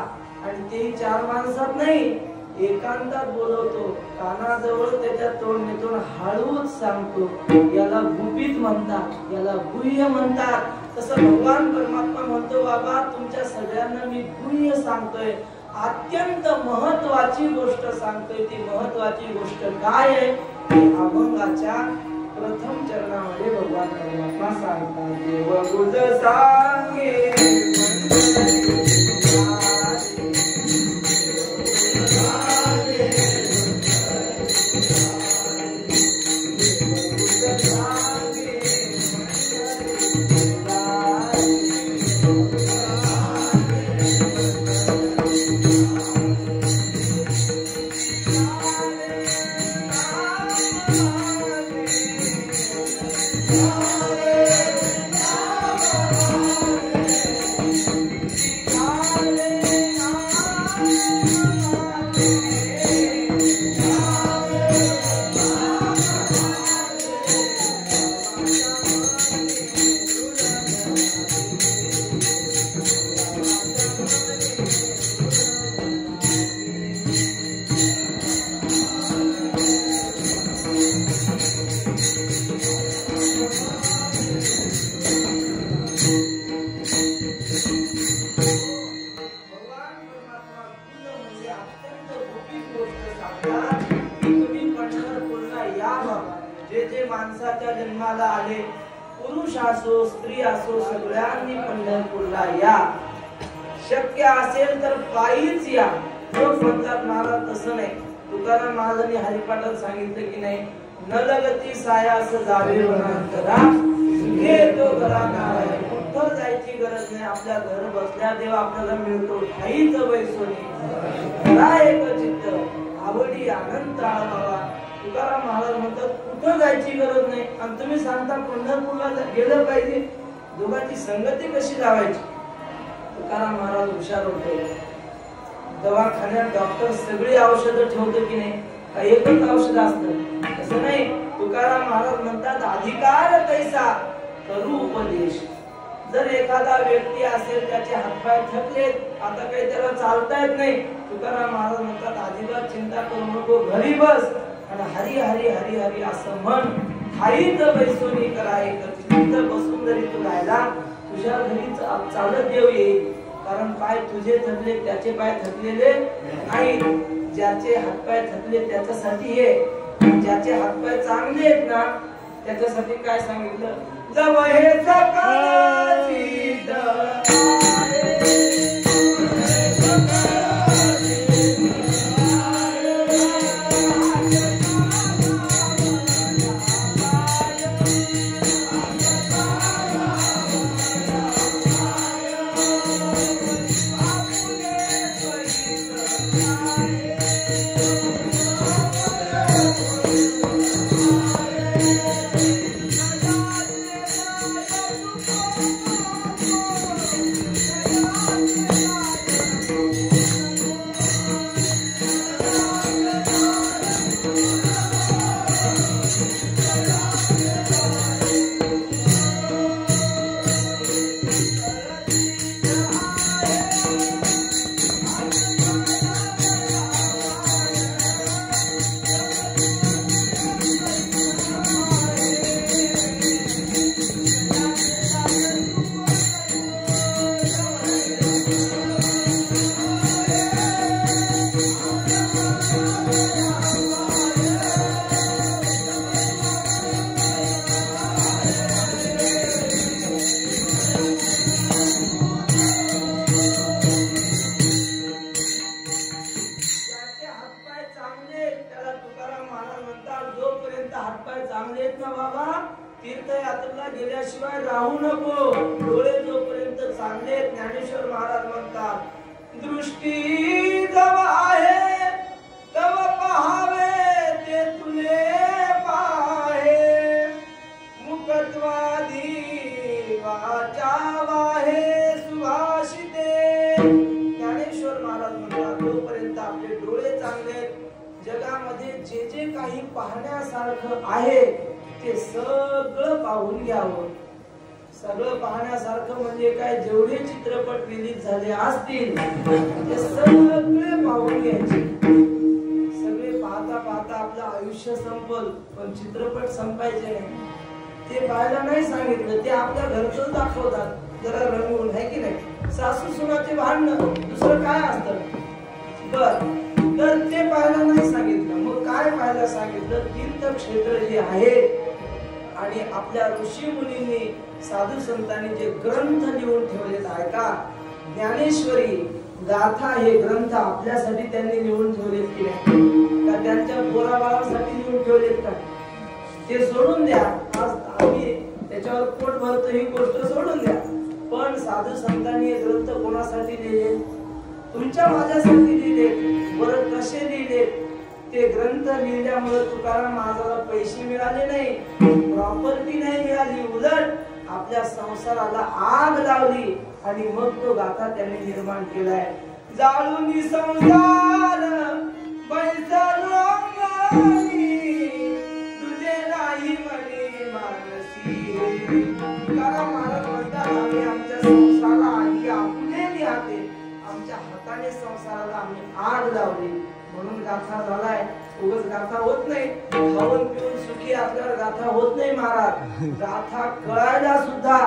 आणि तेही 4 माणसात नाही एकांतात बोलवतो कानाजवळ त्याच्या तोंडीतून हळूच सांगतो याला गुपित म्हणतात याला गुह्य म्हणतात तसं भगवान परमात्मा म्हणतो बाबा तुमच्या सगळ्यांना मी गुह्य सांगतोय अत्यंत महत्वाची गोष्ट सांगतोय ती महत्वाची गोष्ट काय आहे अभंगाच्या प्रथम चरणामध्ये भगवान परमात्मा सांगतात देव गुज सांगे पुरुष असो स्त्री असो सगळ्यांनी पंढरपूरला या. शक्य असेल तर पायीच या. लोक म्हणतात महाराज तसं नाही. तुकाराम महाराजांनी हरिपाठात सांगितलं की नाही, न लगती सायास जावे वनांतरा घे तो घरा नाराय. कुठं जायची गरज नाही. आपल्या घर बसल्या देव आपल्याला मिळतो. ठाईच वैसोनी घरा एक चित्त आवडी आनंद आळावा. तुकाराम महाराज म्हणतात कुठं जायची गरज नाही. आणि तुम्ही सांगता पंढरपूरला गेलं पाहिजे. दोघांची संगती कशी लावायची. तुकाराम महाराज हुशार होते. दवाखान्यात डॉक्टर सगळी औषधं ठेवतो की नाही, का एकच औषध असतं असं नाही. तुकाराम महाराज म्हणतात अधिकार कैसा करू उपदेश. जर एखादा व्यक्ती असेल त्याचे हातपाय थकलेत, आता काही त्याला चालता येत नाही, तुकाराम महाराज म्हणतात अजिबात चिंता करू नको, घरी बस आणि हरी हरी हरी हरी असं म्हण. ठाईच बैसोनी करा एक चित्त. बसून जरी तू राहिला तुझ्या घरी चालत देव येईल. कारण पाय तुझे थकले त्याचे पाय थकलेले नाही. ज्याचे हातपाय थकले त्याच्यासाठी हे, ज्याचे हातपाय चांगले आहेत ना त्याच्यासाठी काय सांगितलं, जव हे सकाळची तीर्थयात्रेला गेल्याशिवाय राहू नको. डोळे जोपर्यंत चांगले. ज्ञानेश्वर महाराज म्हणतात दृष्टी जव आहे तव पहावे ते तुले पाहे. मुखत्वादी वाचा वाहे सुभाषिते. ज्ञानेश्वर महाराज म्हणतात जोपर्यंत आपले डोळे चांगले, जगामध्ये जे जे काही पाहण्यासारखं आहे ते सगळं पाहून घ्यावं. सगळं पाहण्यासारखं म्हणजे काय, जेवढे चित्रपट रिलीज झाले असतील ते सगळे पाहून घ्यायचे. सगळे पाहता पाहता आपलं आयुष्य संपल, पण चित्रपट संपायचे नाही. ते पाहायला नाही सांगितलं, ते आपल्या घरचं दाखवतात जरा रंगवून, आहे की नाही. सासू सुनाचे भांडण दुसरं काय असतं बर, तर ते पाहायला नाही सांगितलं. मग काय पाहायला सांगितलं, तीर्थक्षेत्र जे आहे आणि आपल्या ऋषी मुनींनी साधू संतांनी जे ग्रंथ लिहून ठेवलेत आहे का, ज्ञानेश्वरी गाथा हे ग्रंथ आपल्यासाठी त्यांनी लिहून ठेवलेत की नाही, का त्यांच्या पोराबाळांसाठी लिहून ठेवलेत का, ते सोडून द्या. आज आम्ही त्याच्यावर पोट भरतो ही गोष्ट सोडून द्या. पण साधू संतांनी हे ग्रंथ कोणासाठी लिहिले, तुमच्या माझ्यासाठी लिहिले. बरं कसे लिहिले, ते ग्रंथ लिहिल्यामुळे तुकाराम महाराजाला पैसे मिळाले नाही, प्रॉपर्टी नाही मिळाली, उलट आपल्या संसाराला आग लावली आणि मग तो गाथा त्यांनी निर्माण केलाय. जाळून संसार बैसल तुझे नाही म्हणे मानसी. तुकाराम महाराज म्हणतात आम्ही आमच्या संसाराला आधी आपुलेली हाते, आमच्या हाताने संसाराला आम्ही आग लावली म्हणून गाथा झालाय. उगाच गाथा होत नाही. खाऊन पिऊन सुखी असल्यावर गाथा होत नाही महाराज. गाथा कळायला सुद्धा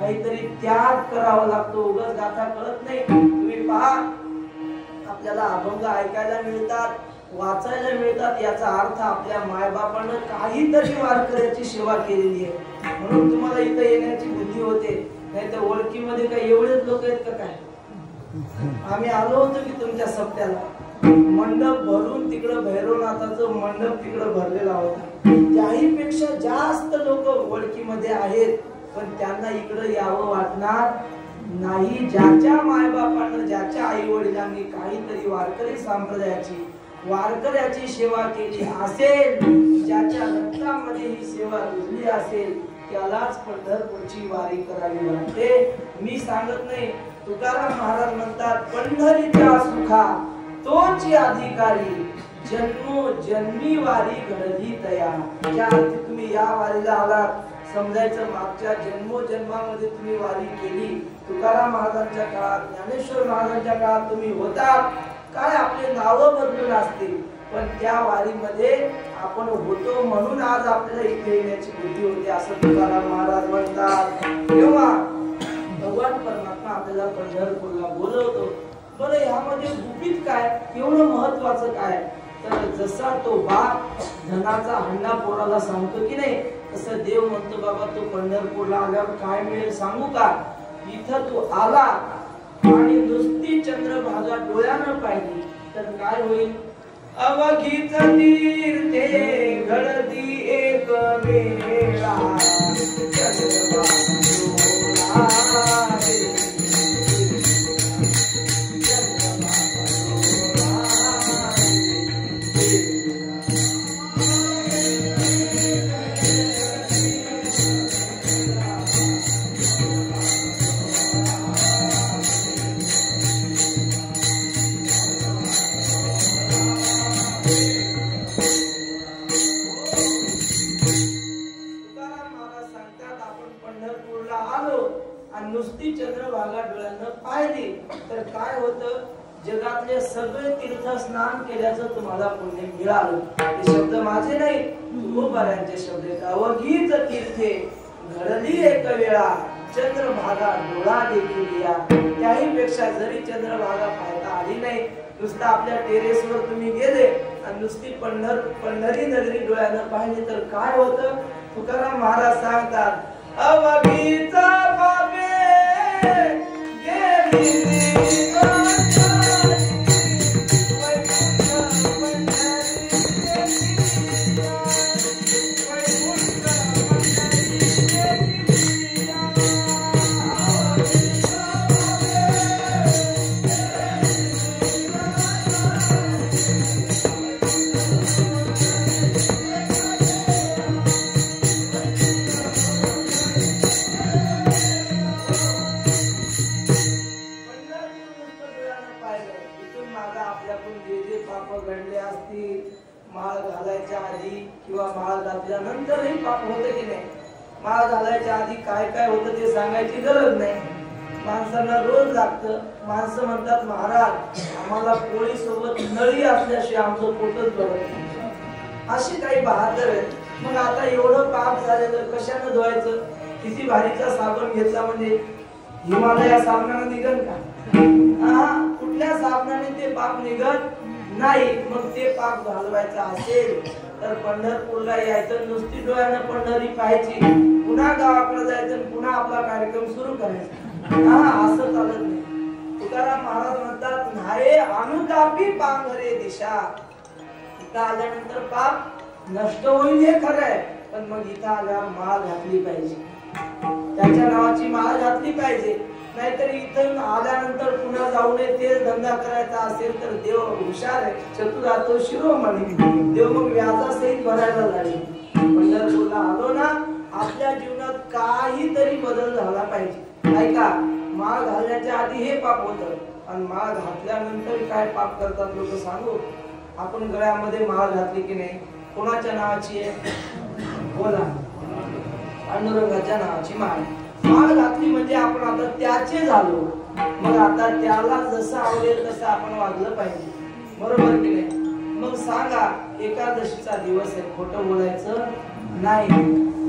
काहीतरी त्याग करावा लागतो. उगाच गाथा कळत नाही. तुम्ही पहा, आपल्याला अभंग ऐकायला मिळतात, वाचायला मिळतात, याचा अर्थ आपल्या मायबापानं काहीतरी वारकऱ्याची सेवा केलेली आहे. म्हणून तुम्हाला इथं येण्याची बुद्धी होते, नाही तर ओळखीमध्ये काही एवढेच लोक आहेत का काय? आम्ही आलो होतो की तुमच्या सप्त्याला, मंडप भरून तिकडं भैरवनाथाचं मंडप तिकडं भरलेला होता. त्याही पेक्षा जास्त लोक ओळखीमध्ये आहेत, पण त्यांना इकडं यावं वाटणार नाही. ज्याच्या मायबापानं, ज्याच्या आई वडिलांनी काहीतरी वारकरी संप्रदायाची, वारकऱ्याची सेवा केली असेल, ज्याच्या रक्तामध्ये ही सेवा रुजली असेल, त्यालाच पंढरपूरची वारी करावी लागते. मी सांगत नाही. तुकाराम महाराज म्हणतात, पंढरीच्या सुखा तोची अधिकारी, जन्मोजन्मी वारी घडली तया. ज्या अर्थी तुम्ही या वारीला आलात, समजायचं मागच्या जन्मोजन्मामध्ये तुम्ही वारी केली. तुकाराम महाराजांच्या काळात, ज्ञानेश्वर महाराजांच्या काळात तुम्ही होतात, काय आपले नावं बदलून असतील, पण त्या वारीमध्ये आपण होतो म्हणून आज आपल्याला इथे येण्याची बुद्धी होते, असं तुकाराम महाराज म्हणतात. तेव्हा भगवान परमात्मा आपल्याला पंढरपूरला बोलवतो. बरं, यामध्ये गुपित काय, एवढं महत्वाचं काय? तर जसा तो बाप धनाचा हंडा पोराला सांगतो की नाही, तसं देव म्हणतो, बाबा तू पंढरपूरला आल्यावर काय मिळेल सांगू का? इथं तू आला आणि नुसती चंद्रभागा डोळ्यानं पाहिली तर काय होईल? अवघीच तीर्थे घडती एक वेळा, नुसती चंद्रभागा डोळ्यानं पाहिली तर काय होतं? जगातले सगळे तीर्थ स्नान केल्याचं तुम्हाला पुण्य मिळालं. हे शब्द माझे नाही, तुकोबारायांचे शब्द आहेत. अवघीच तीर्थे घडली एक वेळा, चंद्रभागा डोळा देखील या. त्याही पेक्षा जरी चंद्रभागा पाहता आली नाही, नुसतं आपल्या टेरेसवर तुम्ही गेले आणि नुसती पंढरी नगरी डोळ्यानं पाहिली तर काय होतं? तुकाराम महाराज सांगतात, अवघीचा पापे गेली नंतरही पाप होते की नाही? माळ घालायच्या आधी काय काय होतं ते सांगायची गरज नाही. माणसांना रोज लागतं. माणसं म्हणतात, महाराज आम्हाला पोळी सोबत नळी असल्याशिवाय आमचं पोटच भरत नाही. अशी काही बहादर आहे. मग आता एवढं पाप झालेलं कशानं धुवायचं? किती भारीचा साबण घेतला म्हणजे हिमालया साबणानं निघल का? कुठल्या साबणाने ते पाप निघत नाही. मग ते पाप घालवायचं असेल तर पंढरपूरला यायचं, नुसती डोळ्यानं पंढरी पाहायची, पुन्हा गावाकडे जायचं, पुन्हा आपला कार्यक्रम सुरू करायचा. असं चालत नाही. तुकाराम महाराज म्हणतात, नाही अनुतापी पांघरे दिशा. इथं आल्यानंतर पाप नष्ट होईल हे खरं आहे, पण मग इथं आल्यावर माळ घातली पाहिजे, त्याच्या नावाची माळ घातली पाहिजे. नाहीतर इथून आल्यानंतर पुन्हा जाऊ नये, तेच धंदा करायचा असेल तर देव हुशार आहे, चतुरातो शिरोमणी. देव मग व्याजासहित भरायला लागेल. पंढरपूरला आलो ना, आपल्या जीवनात काहीतरी बदल झाला पाहिजे. ऐका, माळ घालण्याच्या आधी हे पाप होतं आणि माळ घातल्यानंतर काय पाप करतात लोक सांगू? आपण गळ्यामध्ये माळ घातली की नाही, कोणाच्या नावाची आहे? बोला. पांडुरंगाच्या नावाची माळ. माळ घातली म्हणजे आपण आता त्याचे झालो. मग आता त्याला जसं आवडेल तसं आपण वागलं पाहिजे, बरोबर की नाही? मग सांगा, एकादशीचा दिवस आहे, खोटं बोलायचं नाही.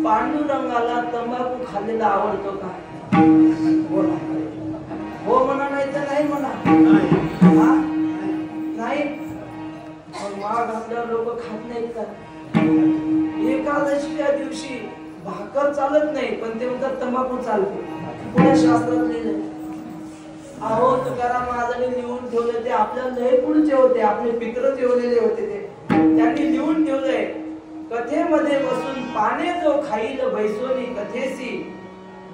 पांडुरंगाला तंबाखू खाल्लेला आवडतो का? बोला. हो म्हणा, नाही तर नाही म्हणा. नाही. मग माळ घातल्यावर लोक खात नाहीत का? एकादशीच्या दिवशी भाकर चालत नाही, पण ते म्हणतात तंबाखू चालते. पुढे शास्त्रात लिहिलंय. अहो तुकाराम महाराजांनी लिहून ठेवलं, ते आपल्याला लय पुढचे होते, आपले पित्र जेवलेले होते, ते त्यांनी लिहून ठेवलंय. कथेमध्ये बसून पाने जो खाईल बैसोनी कथेसी,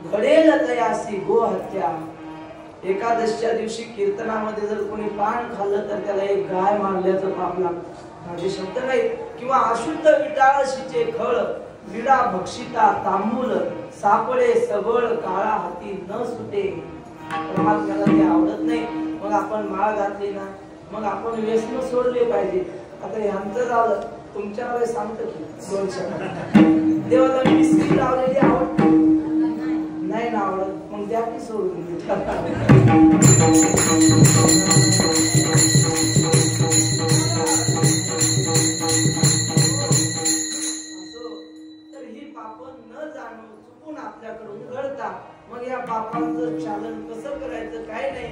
घडेल तयासी गो हत्या. एकादशीच्या दिवशी कीर्तनामध्ये जर कोणी पान खाल्लं तर त्याला एक गाय मारल्याचं पाप लागतं. माझे शब्द नाही. किंवा अशुद्ध विटाळशीचे खळ, विडा भक्षिता तांबूल, सापडे सबळ काळा हाती न सुटे. परमात्म्याला ते आवडत नाही. मग आपण माळ घातली ना, मग आपण व्यसन सोडले पाहिजे. आता ह्यांचं झालं, तुमच्याकडे सांगतो की 2 शब्द. देवाला मिसरी लावलेली आवडते नाही ना आवडत, मग द्या की सोडून. तर ही पाप न जाणून चुकून आपल्याकडून घडतात. मग या पापांचं चालन कसं करायचं काय नाही.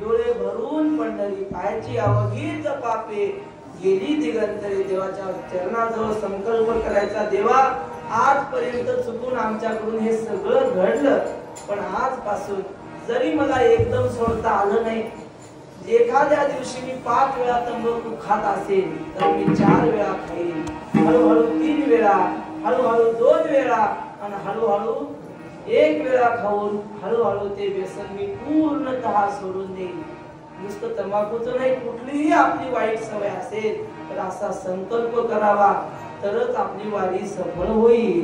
डोळे भरून पंढरी पायाची अवघीच पापे गेली दिगंतरी. देवाच्या चरणाजवळ संकल्प करायचा, देवा आजपर्यंत चुकून आमच्याकडून हे सगळं घडलं, पण आजपासून जरी मला एकदम सोडता आलं नाही, एखाद्या दिवशी मी 5 वेळा तंबाखू खात असेल तर मी 4 वेळा खाईन, हळूहळू 3 वेळा, हळूहळू 2 वेळा, आणि हळूहळू 1 वेळा खाऊन हळूहळू ते व्यसन मी पूर्णतः सोडून देईन. नुसतं तंबाखूचं नाही, कुठलीही आपली वाईट सवय असेल तर असा संकल्प करावा, तरच आपली वारी सफळ होईल.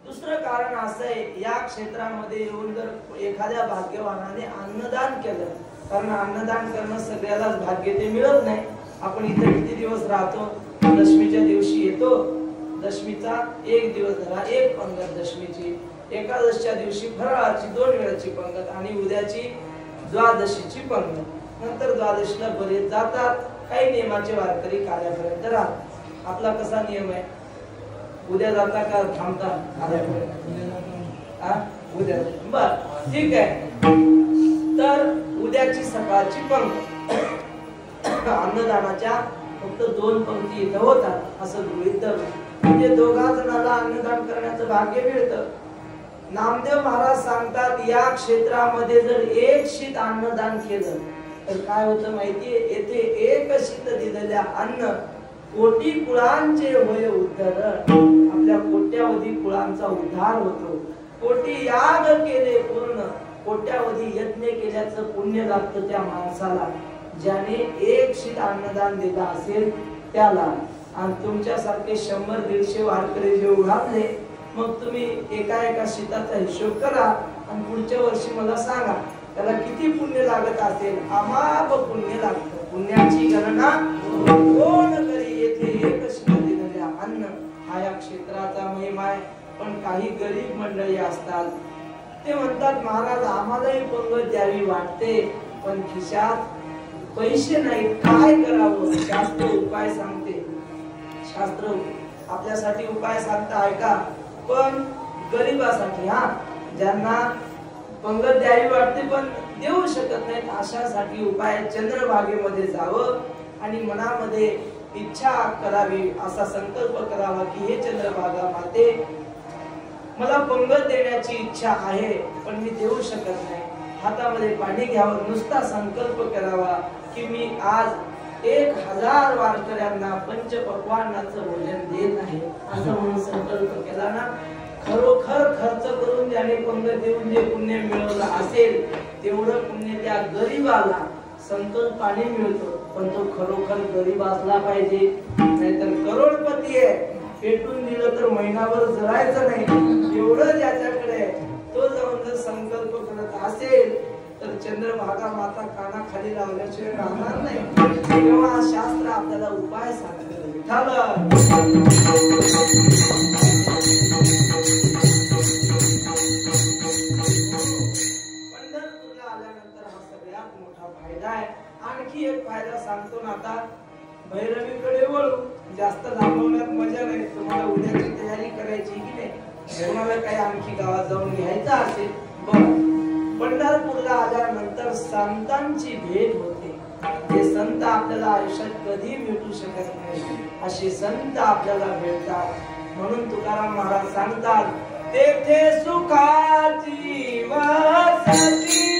दुसरं कारण असं आहे, या क्षेत्रामध्ये येऊन जर एखाद्या भाग्यवानाने अन्नदान केलं, कारण अन्नदान करणं सगळ्यालाच भाग्य ते मिळत नाही. आपण इथे किती दिवस राहतो, दशमीच्या दिवशी येतो, दशमीचा 1 दिवस झाला, 1 पंगत दशमीची, एकादशीच्या दिवशी फराळाची 2 वेळाची पंगत, आणि उद्याची द्वादशीची पंगत. नंतर द्वादशीला बरेच जातात, काही नियमाचे वारकरी कार्यापर्यंत राहतात. आपला कसा नियम आहे, उद्या जाता का थांबता? उद्या. बर ठीक आहे. तर उद्याची सकाळची पंक्ती अन्नदानाच्या फक्त 2 पंक्ती इथं होतात असं गृहीत धरून, म्हणजे 2 जणांना अन्नदान करण्याचं भाग्य मिळतं. नामदेव महाराज सांगतात, या क्षेत्रामध्ये जर 1 शीत अन्नदान केलं तर काय होतं माहितीये, येथे 1 शीत दिलेल्या अन्न कोटी कुळांचे होय उद्धरण. आपल्या कोट्यावधी कुळांचा उद्धार होतो. कोटी याग केले पूर्ण, कोट्यावधी यज्ञ केल्याचं पुण्य लागतं त्या माणसाला ज्याने 1 शीत अन्नदान दिलं असेल त्याला. आणि तुमच्यासारखे 100-150 वारकरी जेव घातले, मग तुम्ही एका शीताचा हिशोब करा आणि पुढच्या वर्षी मला सांगा त्याला किती पुण्य लागत असेल. अमाप पुण्य लागतं. पुण्याची गणना कोण करी, येथे 1 शीत दिलेल्या अन्न हा या क्षेत्राचा महिमा आहे. पण काही गरीब मंडळी असतात, ते म्हणतात महाराज आम्हालाही पंगत द्यावी वाटते, पण खिशात पैसे नाही, काय करावं. शास्त्र उपाय सांगते. शास्त्र आपल्यासाठी उपाय सांगता ऐका, पण गरीबासाठी, ज्यांना पंगत द्यावी वाटते पण देऊ शकत नाहीत, अशासाठी उपाय चंद्रभागेमध्ये जावं आणि मनामध्ये इच्छा करावी, असा संकल्प करावा की हे चंद्रभागा माते, मला पंगत देण्याची इच्छा आहे पण मी देऊ शकत नाही. हातामध्ये पाणी घ्यावं, नुसता संकल्प करावा की मी आज 1000 वारकऱ्यांना पंचपक्वान्नाचं भोजन देत आहे, असं म्हणून संकल्प केला ना, खरोखर खर्च करून ज्याने पंगत देऊन जे पुण्य मिळवलं असेल तेवढं पुण्य त्या गरीबाला संकल्पाने मिळतो. पण तो खरोखर गरीब असला पाहिजे, नाहीतर करोडपती आहे, पेटून दिलं तर महिनाभर जळायचं नाही एवढं ज्याच्याकडे, तो जाऊन जर संकल्प करत असेल तर चंद्रभागा माता कानाखाली लावल्याशिवाय राहणार नाही. तेव्हा शास्त्र आपल्याला उपाय सांगते. पंढरपूरला आल्यानंतर हा सगळ्यात मोठा फायदा आहे. आणखी एक फायदा सांगतो ना आता भैरवीकडे वळू. जास्त लांबवण्यात मजा नाही. तुम्हाला उद्याची तयारी करायची की नाही, कोणाला काही आणखी गावात जाऊन घ्यायचं असेल बरं. पंढरपूरला आल्यानंतर संतांची भेट होते. ते संत आपल्याला आयुष्यात कधी भेटू शकत नाही, असे संत आपल्याला भेटतात. म्हणून तुकाराम महाराज सांगतात, तेथे सुखाची वसती.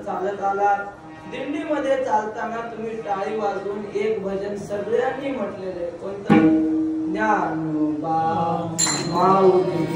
चालत आलात. दिंडीमध्ये चालताना तुम्ही टाळी वाजवून एक भजन सगळ्यांनी म्हटलेलं आहे. कोणतं? ज्ञानोबा माऊली.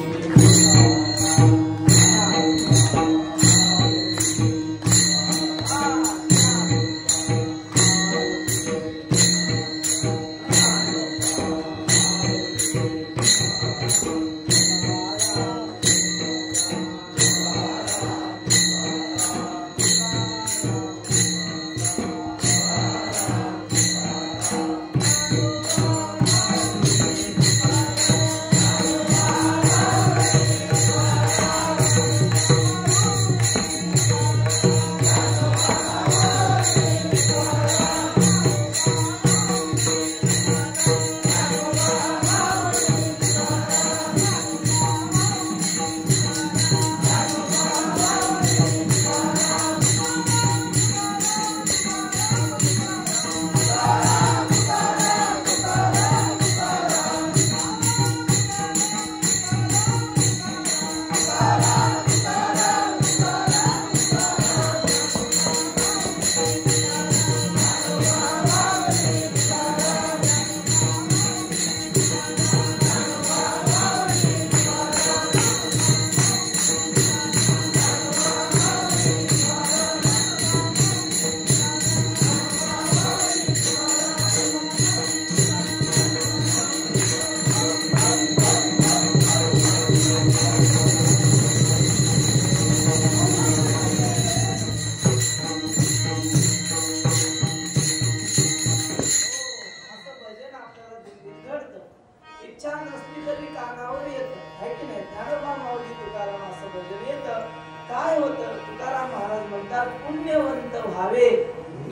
पुण्यवंत व्हावे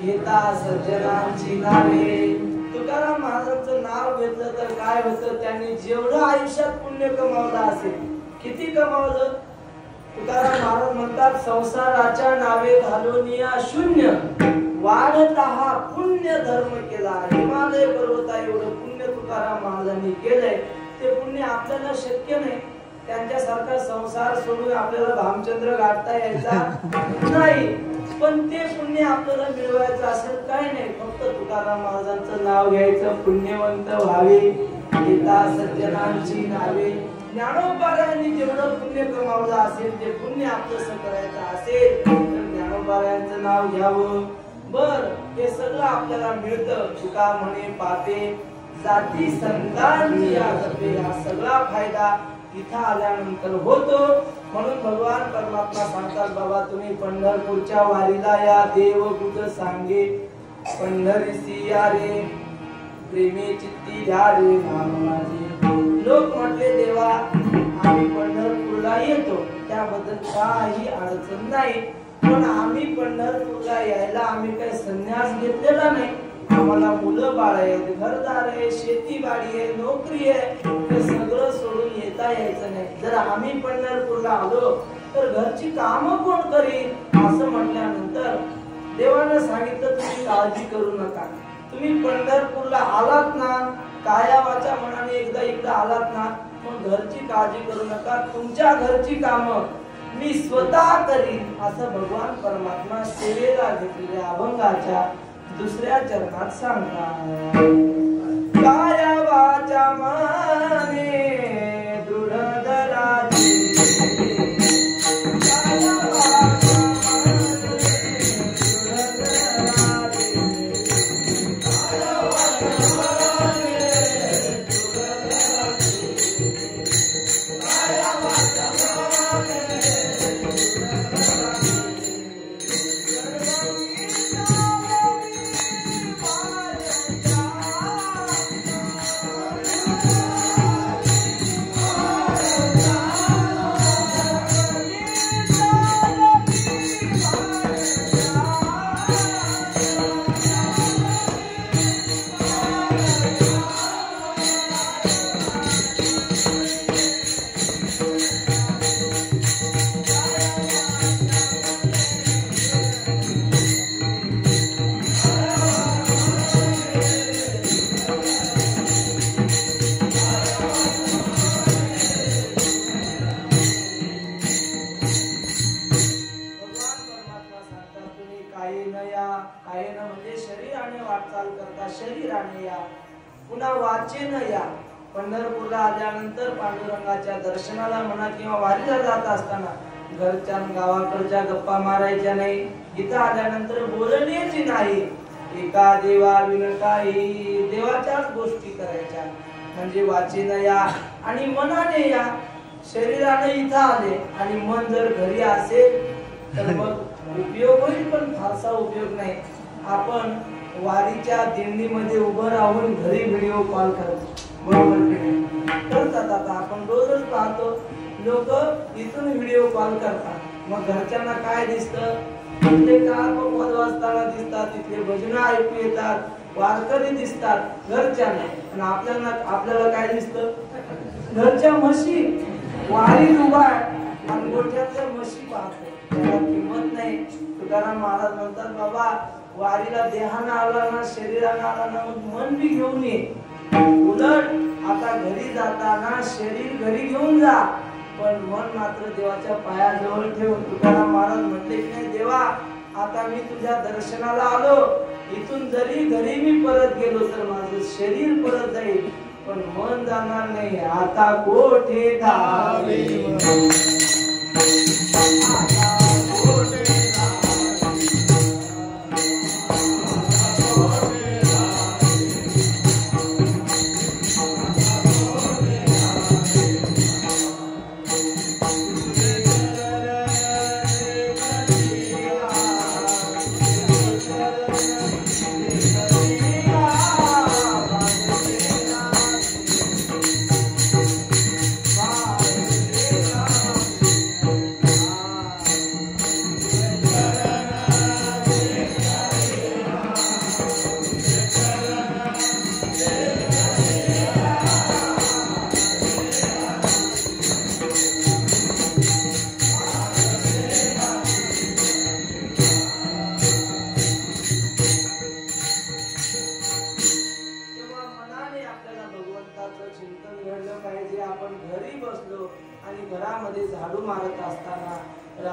घेता सज्जनांची नावे. तुकाराम महाराजांचं नाव घेतलं तर काय होतं? त्यांनी जेवढं आयुष्यात पुण्य कमावलं असेल, किती कमावलं? तुकाराम महाराज म्हणतात, संसाराच्या नावे घालोनिया शून्य वाढता हा पुण्य धर्म केला. हिमालय पर्वता एवढं पुण्य तुकाराम महाराजांनी केलंय. ते पुण्य आपल्याला शक्य नाही. त्यांच्यासारखा संसार सोडून आपल्याला भामचंद्र गाठता यायचा नाही. पण ते पुण्य आपल्याला मिळवायचं असेल काय नाही, फक्त तुकाराम महाराजांचं नाव घ्यायचं, पुण्यवंत व्हावे, गीता सज्जनांची नावे. ज्ञानोबारायांनी जेवढं पुण्य कमावलं असेल ते पुण्य आपलंसं करायचं असेल तर ज्ञानोबारायांचं नाव घ्यावं. बर हे सगळं आपल्याला मिळतं. तुका म्हणे पापे जाती संतांची आजपे, हा सगळा फायदा इथं आल्यानंतर होतो. म्हणून भगवान परमात्मा सांगतात, बाबा तुम्ही पंढरपूरच्या वारीला या, देव कुठ सांगे पंढरीसी या रे, प्रेमे चित्ती द्या रे नाम माझे. लोक म्हटले देवा आम्ही पंढरपूरला येतो, त्याबद्दल काही अडचण नाही, पण आम्ही पंढरपूरला यायला आम्ही काही संन्यास घेतलेला नाही. आम्हाला मुलं बाळ आहेत, घरदार आहे, शेतीबाडी आहे, नोकरी आहे, हे सगळं सोडून येता यायचं नाही. जर आम्ही पंढरपूरला आलो तर घरची कामं कोण करील असं म्हटल्यानंतर देवानं सांगितलं तुम्ही काळजी करू नका. तुम्ही पंढरपूरला आलात ना, काया वाचा मनाने एकदा इकडे आलात ना, मग घरची काळजी करू नका, तुमच्या घरची कामं मी स्वतः करीन असं भगवान परमात्मा सेवेला घेतलेल्या अभंगाच्या दुसऱ्या चरणात सांगतात. काया वाचा मने दृढ धराची, काया वाचा मने दृढ धराची, काया वाचा मने दृढ धराची, काया वाचा मने शरीराने या, पुन्हा वाचेन या. पंढरपूरला आल्यानंतर पांडुरंगाच्या दर्शनाला म्हणा किंवा वारीला जात असताना घरच्या गावाकडच्या गप्पा मारायच्या नाही. इथं आल्यानंतर बोलण्याची नाही. एका देवा विन काही, देवाच्याच गोष्टी करायच्या. म्हणजे वाचेन या आणि मनाने या. शरीराने इथं आले आणि मन जर घरी असेल तर मग उपयोग होईल, पण फारसा उपयोग नाही. आपण वारीच्या दिंडीमध्ये उभं राहून घरी व्हिडिओ कॉल करतो, बरोबर करतात. आता आपण रोजच पाहतो लोक इथून व्हिडिओ कॉल करतात. मग घरच्यांना काय दिसतं, तिथले कार पकवत वाजताना दिसतात, तिथले भजन ऐकू येतात, वारकरी दिसतात घरच्यांना. आणि आपल्याला काय दिसतं, घरच्या म्हशी वारीत उभा आणि गोठ्यातल्या म्हशी पाहतो, त्याला किंमत नाही. तुकाराम महाराज म्हणतात, बाबा वारीला देहानं आला ना, शरीरानं आला ना, मग मन बी घेऊन ये. उलट आता घरी जाताना शरीर घरी घेऊन जा, पण मन मात्र देवाच्या पायाजवळ ठेव. तुकाराम महाराज म्हटले की नाही, देवा आता मी तुझ्या दर्शनाला आलो, इथून जरी घरी मी परत गेलो तर माझं शरीर परत जाईल, पण मन जाणार नाही. आता कोठे धावे,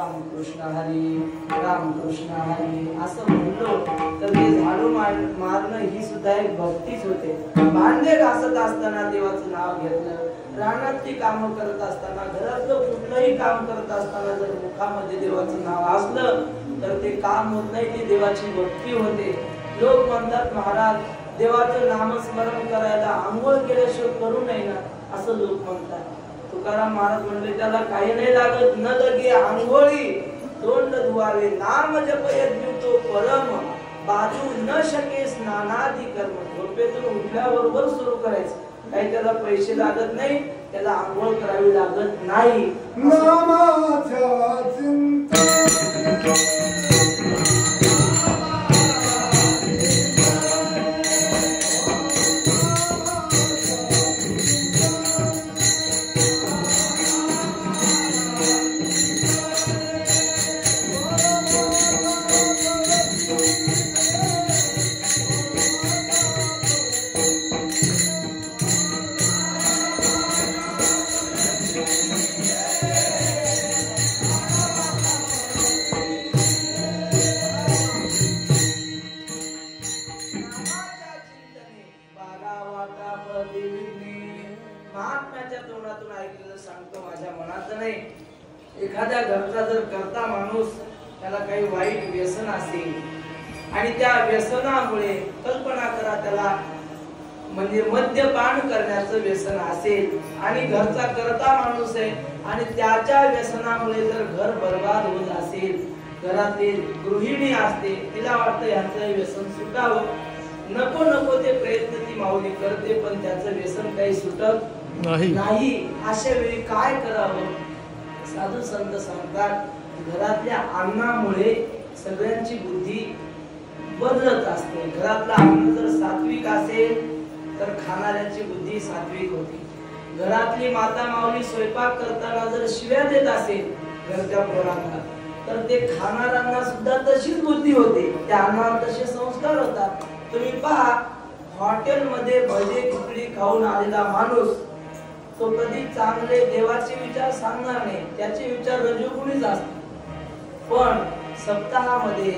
रामकृष्ण हरी असं म्हणलो तर ते झाडू मारणं ही सुद्धा एक भक्तीच होते. भांडे घासत असताना देवाचं नाव घेतलं, रानातली कामं करत असताना, घरातलं कुठलंही काम करत असताना जर मुखामध्ये देवाचं नाव असलं तर ते काम होत नाही, ती देवाची भक्ती होते. लोक म्हणतात महाराज देवाचं नामस्मरण करायला आंघोळ केल्याशिवाय करू नये ना, असं लोक म्हणतात. तुकाराम महाराज म्हणले त्याला काही नाही लागत, न लगे आंघोळी तोंड धुवावे, नाम जप यज्ञ परम, बाजू न शके स्नानादी कर्म. झोपेतून उठल्याबरोबर सुरू करायचं, काही त्याला पैसे लागत नाही, त्याला आंघोळ करावी लागत नाही. नामाच्या चिंतन महात्म्याच्या तोंडातून ऐकलेलं सांगतो, माझ्या मनात नाही. एखाद्या घरचा जर करता माणूस त्याला काही वाईट व्यसन असेल आणि त्या व्यसनामुळे कल्पना करा त्याला म्हणजे मद्यपान करण्याचं व्यसन असेल आणि घरचा करता माणूस आहे आणि त्याच्या व्यसनामुळे जर घर बर्बाद होत असेल, घरातली गृहिणी असते तिला वाटतं यांचं व्यसन सुटावं, नको नको ते प्रयत्न ती माऊली करते पण त्याचं व्यसन काही सुटत नाही. अशा वेळी काय करावं? साधू संत सांगतात घरातल्या अन्नामुळे सगळ्यांची बुद्धी बदलत असते. घरातलं अन्न जर सात्विक असेल तर खाणाऱ्याची बुद्धी सात्विक होती. घरातली माता माऊली स्वयंपाक करताना जर शिव्या देत असेल घरच्या पोरांना तर ते खाणाऱ्यांना सुद्धा तशीच बुद्धी होते, त्या अन्नावर तसे संस्कार होतात. तुम्ही पहा हॉटेलमध्ये भजे खिचडी खाऊन आलेला माणूस तो कधी चांगले देवाचे विचार सांगणार नाही, त्याचे विचार रजोगुणीच असतात. पण सप्ताहामध्ये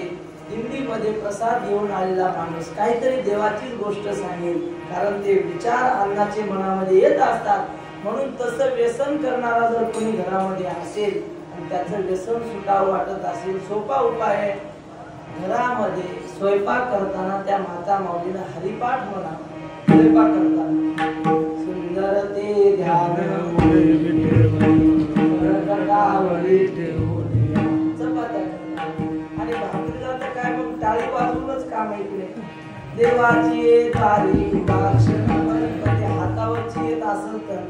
दिंडीमध्ये प्रसाद घेऊन आलेला माणूस काहीतरी देवाचीच गोष्ट सांगेल, कारण ते विचार अन्नाचे मनामध्ये येत असतात. म्हणून तसं व्यसन करणारा जर कोणी घरामध्ये असेल आणि त्याचं व्यसन सुटावं वाटत असेल, सोपा उपाय आहे. घरामध्ये स्वयंपाक करताना त्या माता माऊलीला हरिपाठ म्हणा. स्वयंपाक करताना सुंदर ते ध्यान आणि भाकरीला तर काय मग टाळी वाजवूनच काम ऐकले. देवाची तारी हातावरची येत असेल तर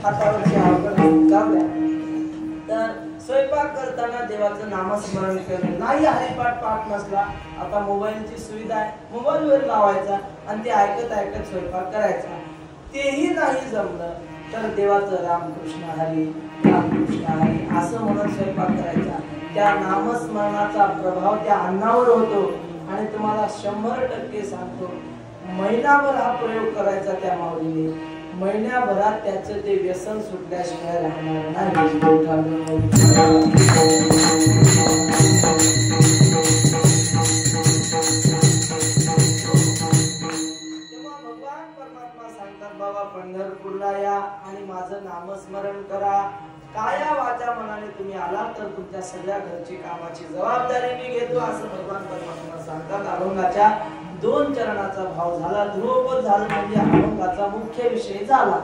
हातावरची जाऊ द्या. तर स्वयंपाक करताना देवाचं नामस्मरण करणे. नाही हरिपाठ पाठ नसला, आता मोबाईलची सुविधा आहे, मोबाईलवर लावायचा आणि ते ऐकत ऐकत स्वयंपाक करायचा. तेही नाही जमलं तर देवाचं रामकृष्ण हरी असं म्हणत स्वयंपाक करायचा. त्या नामस्मरणाचा प्रभाव त्या अन्नावर होतो आणि तुम्हाला 100% सांगतो महिनाभर हा प्रयोग करायचा त्या माऊलीने. महिन्याभरात त्याचं ते व्यसन सुटल्याशिवाय राहणार नाही. तेव्हा भगवान परमात्मा सांगतात बाबा पंढरपूरला या आणि माझं नामस्मरण करा. काया वाचा मनाने तुम्ही आलात तर तुमच्या सगळ्या घरची कामाची जबाबदारी मी घेतो असं भगवान परमात्मा सांगतात. अभंगाच्या 2 चरणाचा भाव झाला, ध्रुवपद झालं म्हणजे अभंगाचा मुख्य विषय झाला.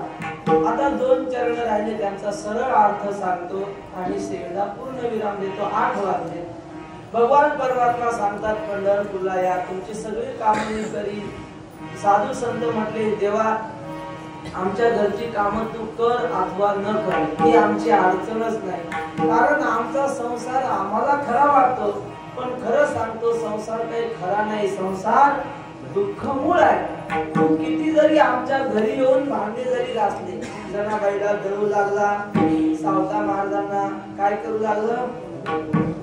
आता 2 चरण राहिले, त्यांचा सरळ अर्थ सांगतो आणि सेवेला पूर्ण विराम देतो. 8 वाजले. भगवान परमात्मा सांगतात पंढरपूरला या, तुमची सगळी कामे करी. साधू संत म्हटले देवा आमच्या घरची कामं तू कर अथवा न कर, ही आमची अडचणच नाही, कारण आमचा संसार आम्हाला खरा वाटतो. पण खरं सांगतो संसार काही खरा नाही, संसार दुःखमूळ आहे. तू किती जरी आमच्या घरी येऊन भांडे जरी घासले, जनाबाईला दळू लागला, सावता महाराजांना काय करू लागलं,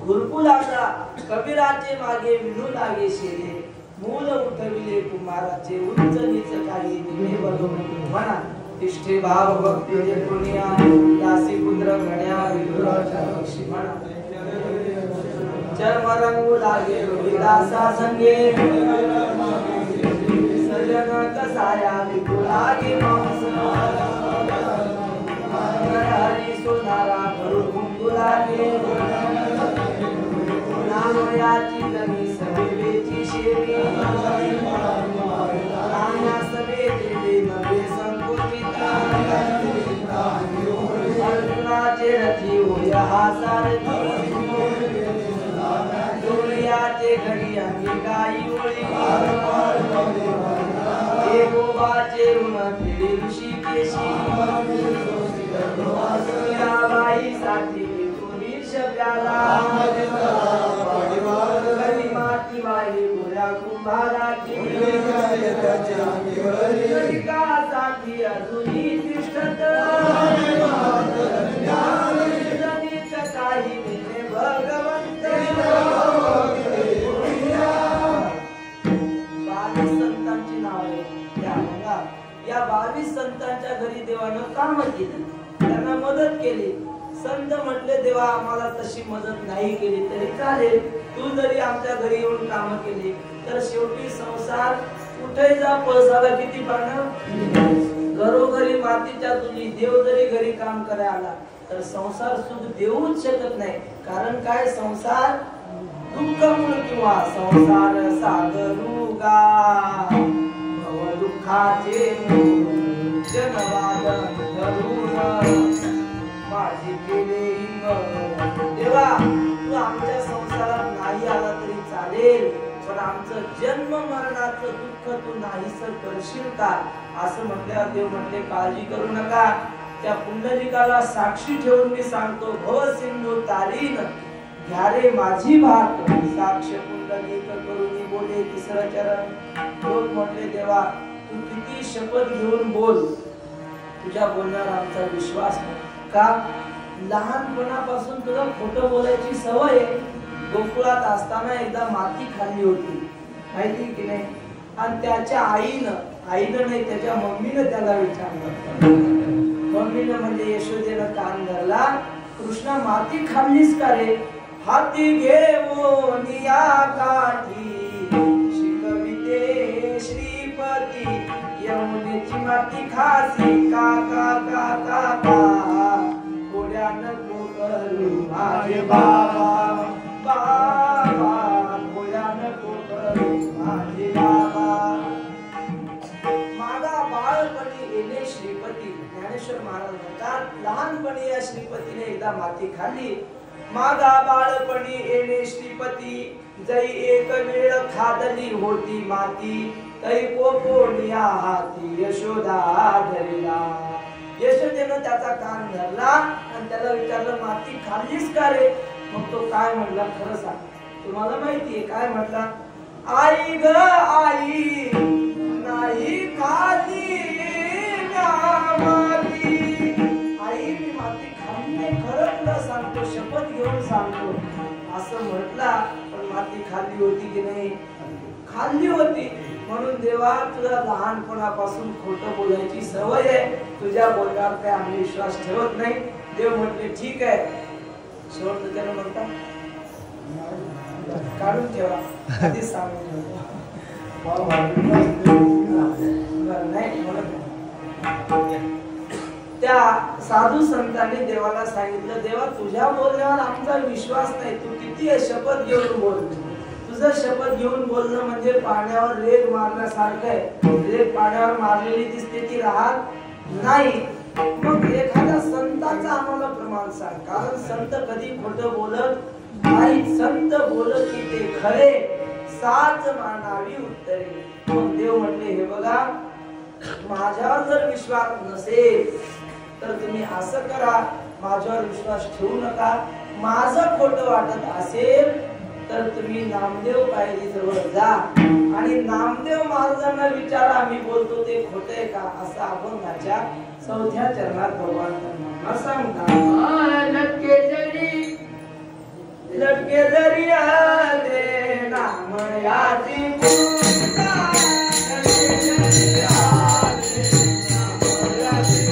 घुरपू लागला, कबीराचे मागे विणू लागे शेरे, मूल उठविले कुमाराचे, उंच नीच काही दिले बघून म्हणा. तिष्ठे भाव भक्ती पुण्या दासी पुत्र गण्या विदुराच्या लक्ष्मी म्हणा चर्म रंगू लागे रोहिदासा संगे सजन कसाया विपुलागे मांस हरी सोनारा करू कुंकुलागे नामयाची जमी सवेची शेवी नाम्या सवेची नवे संकुचिता अर्जुनाचे रथी होया हा सारथी सूर्याचे घडी अंगी गाई ओळी एकोबाचे ऋण फेडी ऋषिकेशी मीराबाई साठी विष प्याला घरी माती वाही गोळ्या कुंभाराची साठी अजूनही तिष्ठत काही नेते भगवंत 22 संतांची नावे या 22 संतांच्या घरी देवानं काम केलं त्यांना मदत केली संत म्हटले देवा आम्हाला तशी मदत नाही केली तरी चालेल तू जरी आमच्या घरी येऊन काम केली तर शेवटी संसार कुठे जा पळसाला किती पानं घरोघरी मातीच्या चुली देव जरी घरी काम करायला आला तर संसार सुख देऊच शकत नाही कारण काय संसार दुःख मूळ किंवा संसार सागरुगा भव दुःखाचे जनवादन धरून माझी केले देवा तू आमच्या संसारात नाही आला तरी चालेल पण आमचं जन्म मरणाचं दुःख तू नाहीस करशील का असं म्हटल्यावर देव म्हटले काळजी करू नका त्या पुंडलिकाला साक्षी ठेवून मी सांगतो भव सिंधू तारीन घ्या रे माझी भात साक्ष पुंडलिक करून बोले तिसरं चरण लोक म्हटले देवा तू किती शपथ घेऊन बोल तुझ्या बोलण्यावर आमचा विश्वास नाही का लहानपणापासून तुला खोटं बोलायची सवय आहे गोकुळात असताना एकदा माती खाल्ली होती माहिती की नाही आणि त्याच्या आईनं नाही त्याच्या मम्मीनं त्याला विचारलं मम्मीनं म्हणजे यशोदेनं कान धरला कृष्णा माती खाल्लीस का रे हाती घेऊन या काठी शिकविते श्रीपती यमुनेची माती खासी का का का का का गोड्या नको करू माझे बाबा बाबा गोड्या नको करू माझे बाबा मागा बाळपणी येणे श्रीपती ज्ञानेश्वर महाराज म्हणतात लहानपणी या श्रीपतीने एकदा माती खाल्ली मागा बाळपणी येणे श्रीपती जै एक वेळ खादली होती माती तै कोपोनिया हाती यशोदा धरला यशोदेनं त्याचा कान धरला आणि त्याला विचारलं माती खाल्लीस का रे मग तो काय म्हटला खरं सांग तुम्हाला माहितीये काय म्हटला आई ग आई नाही खाल्ली माती आई मी माती खाल्ली नाही खरं तुला सांगतो शपथ घेऊन सांगतो असं म्हटला पण माती खाल्ली होती की नाही खाल्ली होती म्हणून देवा तुला लहानपणापासून खोटं बोलायची सवय आहे तुझ्या बोलण्यावर काय आम्ही विश्वास ठेवत नाही देव म्हटले ठीक आहे शेवट त्याला म्हणता काढून ठेवा आधीच सांगून ठेवा नाही म्हणत त्या साधू संतांनी देवाला सांगितलं देवा तुझ्या बोलण्यावर आमचा विश्वास नाही तू किती शपथ घेऊन बोल तुझं शपथ घेऊन बोलणं म्हणजे पाण्यावर रेग मारण्यासारखं आहे रेग पाण्यावर मारलेली दिसते ती राहत नाही मग एखाद्या संताचं आम्हाला प्रमाण सांग कारण संत कधी खोटं बोलत नाही संत बोलत की ते खरे साच मानावी उत्तरे मग देव म्हटले हे बघा माझ्यावर जर विश्वास नसेल तर तुम्ही असं करा माझ्यावर विश्वास ठेवू नका माझं खोटं वाटत असेल तर तुम्ही नामदेव पायरी जवळ जा आणि नामदेव महाराजांना विचारा आम्ही बोलतो ते खोटे आहे का असं अभंगाच्या 4थ्या चरणात भगवान त्यांना सांगतात लटके जरिया दे नाम याची पूजा लटके जरिया दे नाम याची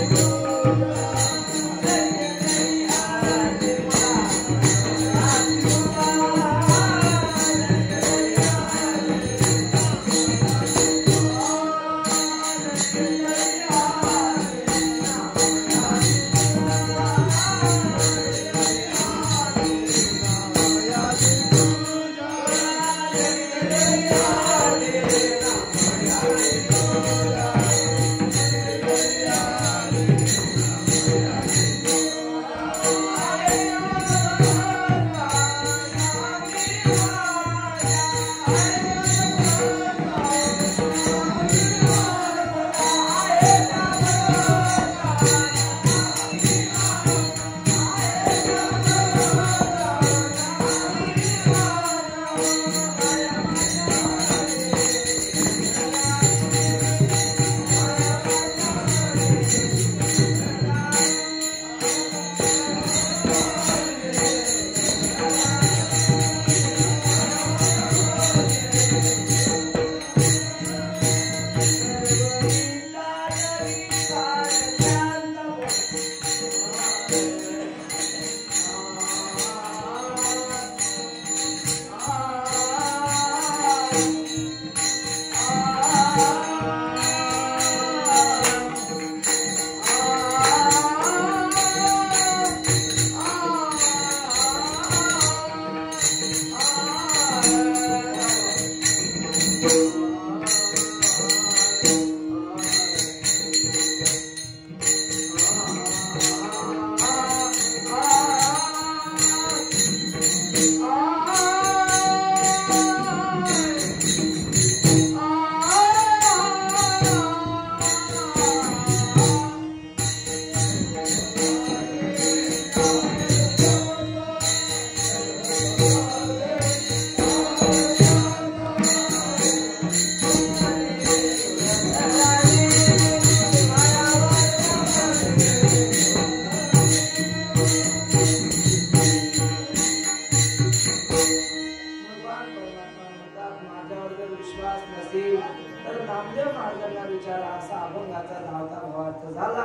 नामदेव महाराजांना विचारा असा अभंगाचा धावता भावार्थ झाला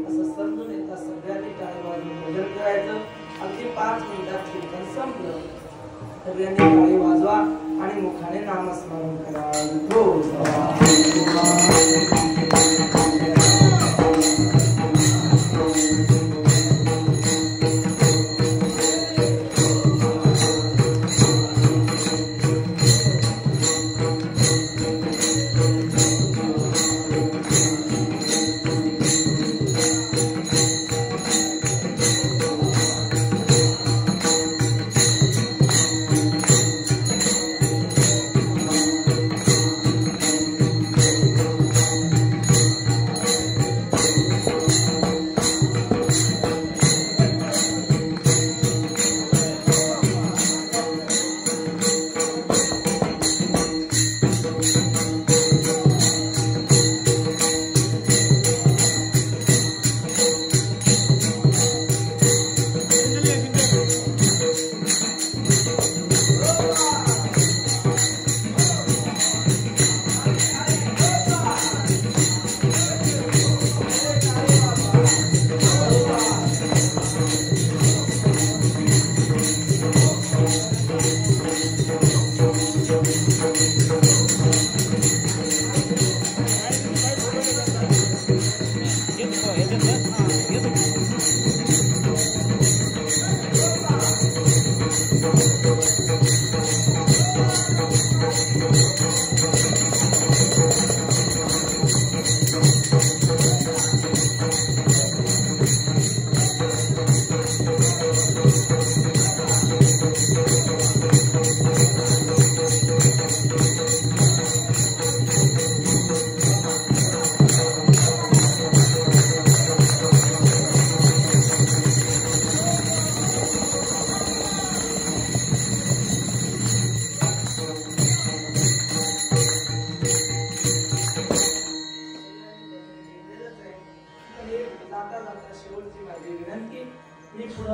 असं समजून येता सगळ्यांनी टाळी वाजवून भजन करायचं. अगदी 5 मिनिटात कीर्तन संपलं. सगळ्यांनी टाळी वाजवा आणि मुखाने नामस्मरण करा.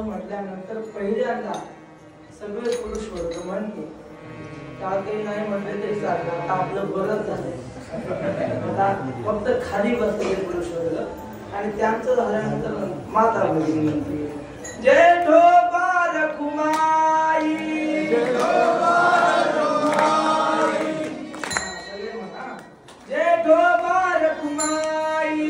म्हटल्यानंतर पहिल्यांदा सगळे पुरुष वर्ग म्हणते काही नाही म्हटले तरी चालतं. आता आपलं बरंच झालं. आता फक्त खाली बसले पुरुष वर्ग आणि त्यांचं झाल्यानंतर माता भगिनी म्हणते जय ठोबार कुमाई सगळे म्हणा जय ठोबार कुमाई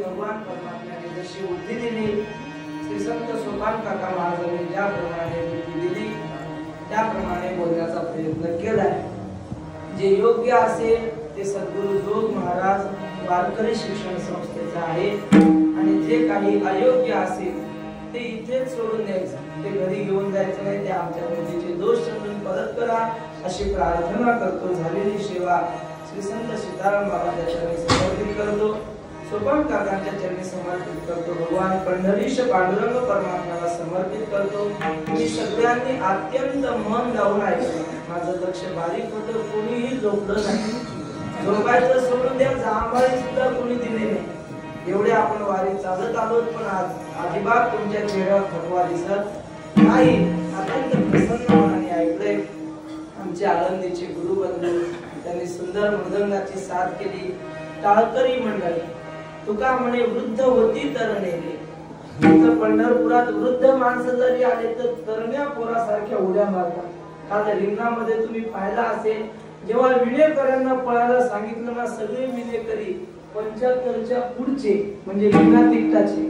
भगवान परमात्म्याने जशी बुद्धी दिली श्री संत सोपान काका महाराजांनी ज्याप्रमाणे बुद्धी दिली त्याप्रमाणे बोलण्याचा प्रयत्न केलाय. जे योग्य असेल ते सद्गुरु जोग महाराज वारकरी शिक्षण संस्थेचे आहे आणि जे काही अयोग्य असेल ते इथेच सोडून द्यायचं. ते घरी घेऊन जायचं नाही. ते आमच्या बुद्धीचे दोष समजून परत करा अशी प्रार्थना करतो. झालेली सेवा श्री संत सीताराम बाबांच्या चरणी समर्पित करतो. सोपान काकांच्या चरणी समर्पित करतो. भगवान पंढरीश पांडुरंग परमात्म्याला समर्पित करतो. मी सगळ्यांनी अत्यंत मन लावून ऐकलं. माझं लक्ष बारीक होतं. कोणीही झोपलं नाही. झोपायचं सोडून द्या. जांभळी सुद्धा कोणी दिली नाही. एवढे आपण वारी चालत आलोत पण अजिबात तुमच्या चेहऱ्यावर थकवा दिसत नाही. अत्यंत प्रसन्न मनाने ऐकलंय. आमचे आळंदीचे गुरुबंधू त्यांनी सुंदर मृदंगाची साथ केली. टाळकरी मंडळी तुका म्हणे वृद्ध होती तर नेले. पंढरपुरात वृद्ध माणसं जरी आले तर तरण्या पोरासारख्या उड्या मारतात. काल रिंगणामध्ये तुम्ही पाहिला असेल जेव्हा विनेकऱ्यांना पळायला सांगितलं ना सगळे विनेकरी 75च्या पुढचे म्हणजे बिना तिकटाचे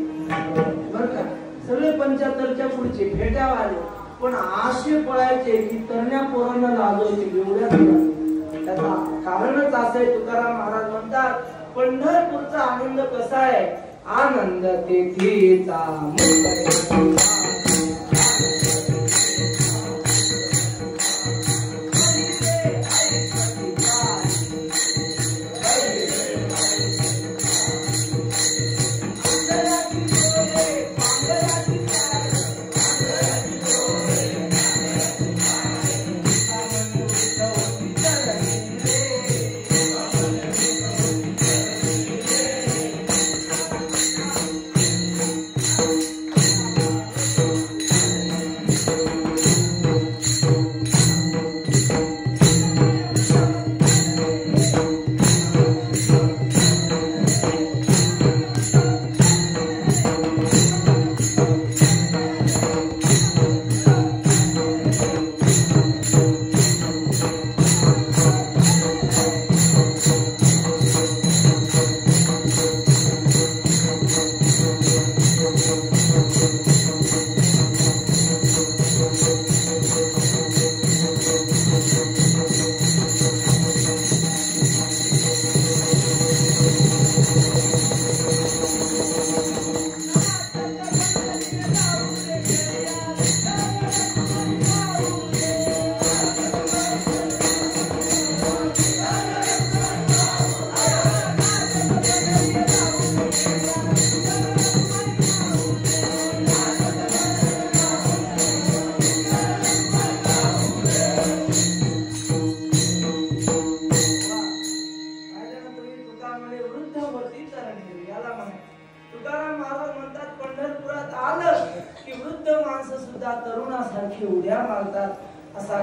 बरं का, सगळे 75च्या पुढचे फेट्यावाले, पण असे पळायचे की तरण्या पोरांना लाजवायचे एवढ्या. त्याचा कारणच असं आहे, तुकाराम महाराज म्हणतात पंढरपूरचा आनंद कसा आहे, आनंद तेथीचा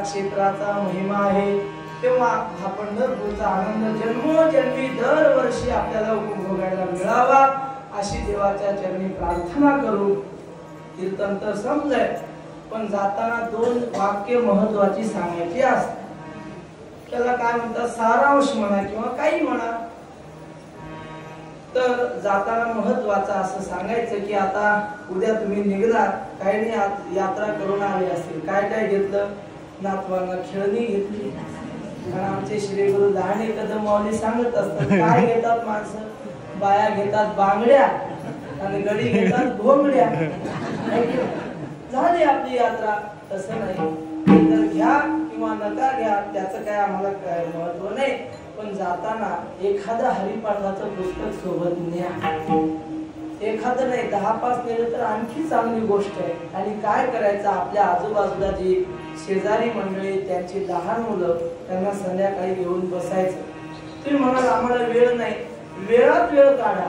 क्षेत्राचा महिमा आहे. तेव्हा हा पंढरपूरचा आनंद जन्मोजन्मी दरवर्षी आपल्याला उपभोगायला मिळावा अशी देवाच्या चरणी प्रार्थना करू. कीर्तन तर संपलंय, पण जाताना 2 वाक्य महत्वाची सांगायची असतात. त्याला काय म्हणतात, सारांश म्हणा किंवा काही म्हणा. तर जाताना महत्वाचं असं सांगायचं की आता उद्या तुम्ही निघलात, काही नाही यात्रा करून आले असतील, काय काय घेतलं, नातवांना खेळणी घेतली. कारण आमचे श्री गुरु लहाने कदम माऊली सांगत असतात, काय घेतात माणसं, बाया घेतात बांगड्या आणि गडी घेतात घोंगड्या. झाली आपली यात्रा. तसं नाही, तर घ्या किंवा नका घ्या त्याचं काय आम्हाला काय महत्व नाही, पण जाताना एखादं हरिपाठाचं पुस्तक सोबत न्या. एखादं नाही 10-5 नेलं तर आणखी चांगली गोष्ट आहे. आणि काय करायचं, आपल्या आजूबाजूला जी शेजारी मंडळी, त्यांची लहान मुलं, त्यांना संध्याकाळी घेऊन बसायचं. तुम्ही म्हणाल आम्हाला वेळ नाही, वेळात वेळ काढा.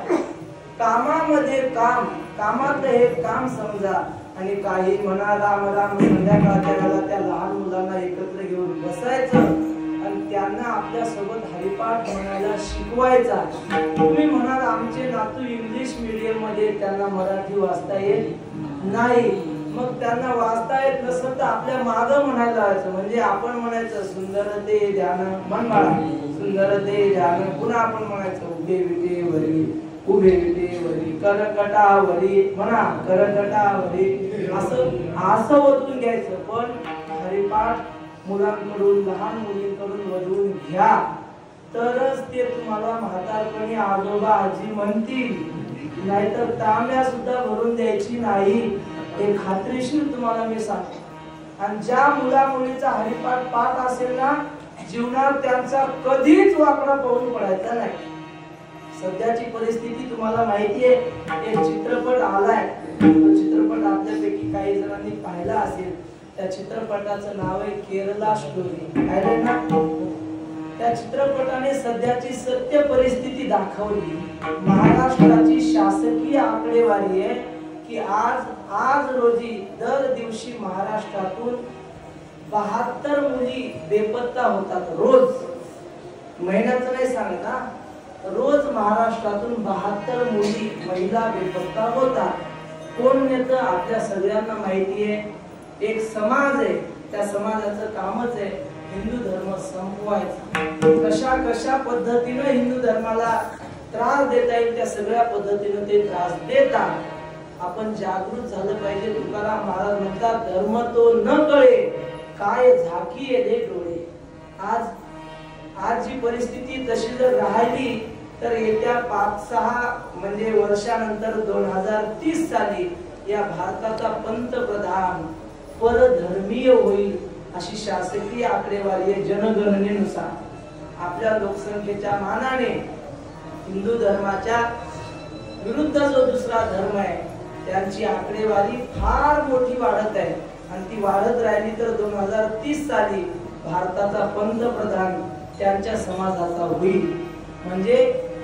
कामामध्ये काम, कामात हे काम समजा आणि काही म्हणा राम राम संध्याकाळच्या वेळेला त्या लहान मुलांना एकत्र घेऊन बसायचं आणि त्यांना आपल्या सोबत हरिपाठ म्हणायला शिकवायचा. तुम्ही म्हणाल आमचे नातू इंग्लिश मीडियम मध्ये, त्यांना मराठी वाचता येत नाही, मग त्यांना वाचता येत नसतं तर आपल्या मागं म्हणायला लावायचं. म्हणजे आपण म्हणायचं सुंदर ते ध्यान मन बाळा, सुंदर ते ध्यान. पुन्हा आपण म्हणायचं उभे विटे वरी, उभे विटे वरी, करकटावरी म्हणा, करकटावरी. असं ओतून घ्यायचं. पण हरिपाठ मुलांकडून, लहान मुलींकडून वजवून घ्या, तरच ते तुम्हाला म्हातारपणी आजोबा आजी म्हणतील. नाहीतर तांब्या सुद्धा भरून द्यायची नाही, हे खात्रीशीर तुम्हाला मी सांगतो. आणि ज्या मुला मुलीचा हरिपाठ पाठ असेल ना, जीवनात त्यांचा कधीच वाकडा पाऊल पडायचा नाही. सध्याची परिस्थिती तुम्हाला माहिती आहे. एक चित्रपट आलाय, तो चित्रपट आपल्यापैकी काही जणांनी पाहिला असेल. त्या चित्रपटाचं नाव आहे केरला स्टोरी. पाहिलं ना? त्या चित्रपटाने सध्याची सत्य परिस्थिती दाखवली. महाराष्ट्राची शासकीय आकडेवारी आहे की आज रोजी दर दिवशी महाराष्ट्रातून 72 मुली बेपत्ता होतात. रोज, महिन्याचं नाही सांगत हा, रोज महाराष्ट्रातून 72 मुली, महिला बेपत्ता होतात. कोण नेतं? आपल्या सगळ्यांना माहिती आहे. एक समाज आहे, त्या समाजाचं कामच आहे हिंदू धर्म संपवायचा. कशा कशा पद्धतीने हिंदू धर्माला त्रास देता येईल त्या सगळ्या पद्धतीने ते त्रास देतात। आपण जागृत झालं पाहिजे। तुकाराम महाराज म्हणतात, धर्म तो न कळे काय झाकी येले डोळे। आज जी परिस्थिती तशी जर राहिली तर येत्या 5-6 म्हणजे वर्षानंतर 2030 साली या भारताचा पंतप्रधान परधर्मीय होईल अशी शासकीय आकडेवारी आहे। जनगणनेनुसार आपल्या लोकसंख्येच्या मानाने हिंदू धर्माच्या विरुद्ध जो दुसरा धर्म आहे त्यांची आकडेवारी फार मोठी वाढत आहे आणि ती वाढत राहिली तर 2030 साली भारताचा पंतप्रधान त्यांच्या समाजाचा होईल, म्हणजे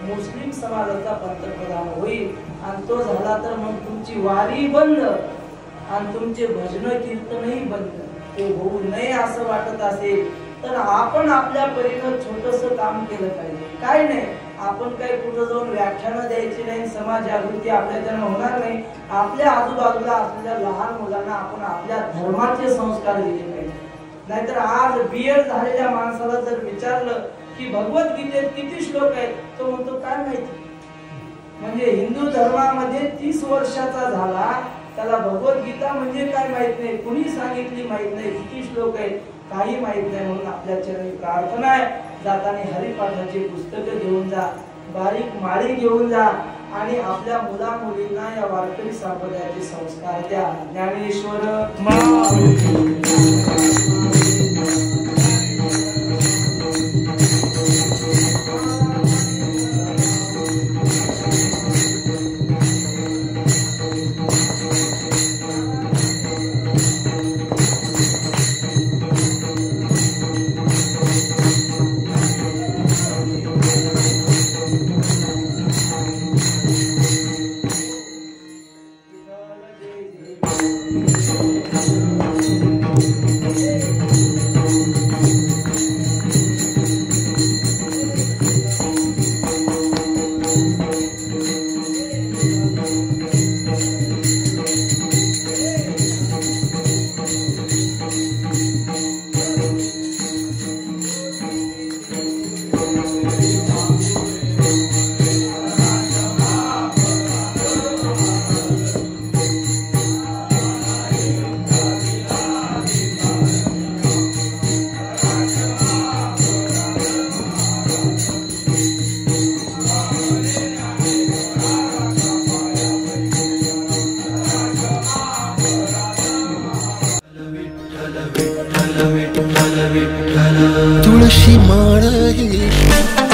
मुस्लिम समाजाचा पंतप्रधान होईल। आणि तो झाला तर मग तुमची वारी बंद आणि तुमचे भजन कीर्तनही बंद। ते होऊ नये असं वाटत असेल तर आपण आपल्या परीने छोटस काम केलं पाहिजे। काय नाही, आपण काही कुठं जाऊन व्याख्यानं द्यायची नाही, समाज जागृती आपल्याकडनं होणार नाही। आपल्या आजूबाजूला असलेल्या लहान मुलांना आपण आपल्या धर्माचे संस्कार दिले पाहिजे। नाहीतर आज बीएड झालेल्या माणसाला जर विचारलं की भगवद्गीतेत किती श्लोक आहेत, तो म्हणतो काय माहिती। म्हणजे हिंदू धर्मामध्ये 30 वर्षाचा झाला, त्याला भगवद्गीता म्हणजे काय माहित नाही, कुणी सांगितली माहित नाही, किती श्लोक आहेत काही माहित नाही। म्हणून आपल्या चरणी प्रार्थना आहे, जाताना हरिपाठाची पुस्तकं घेऊन जा, बारीक माळी घेऊन जा आणि आपल्या मुला मुलींना या वारकरी संप्रदायाचे संस्कार द्या। ज्ञानेश्वर तुळशी माळ ही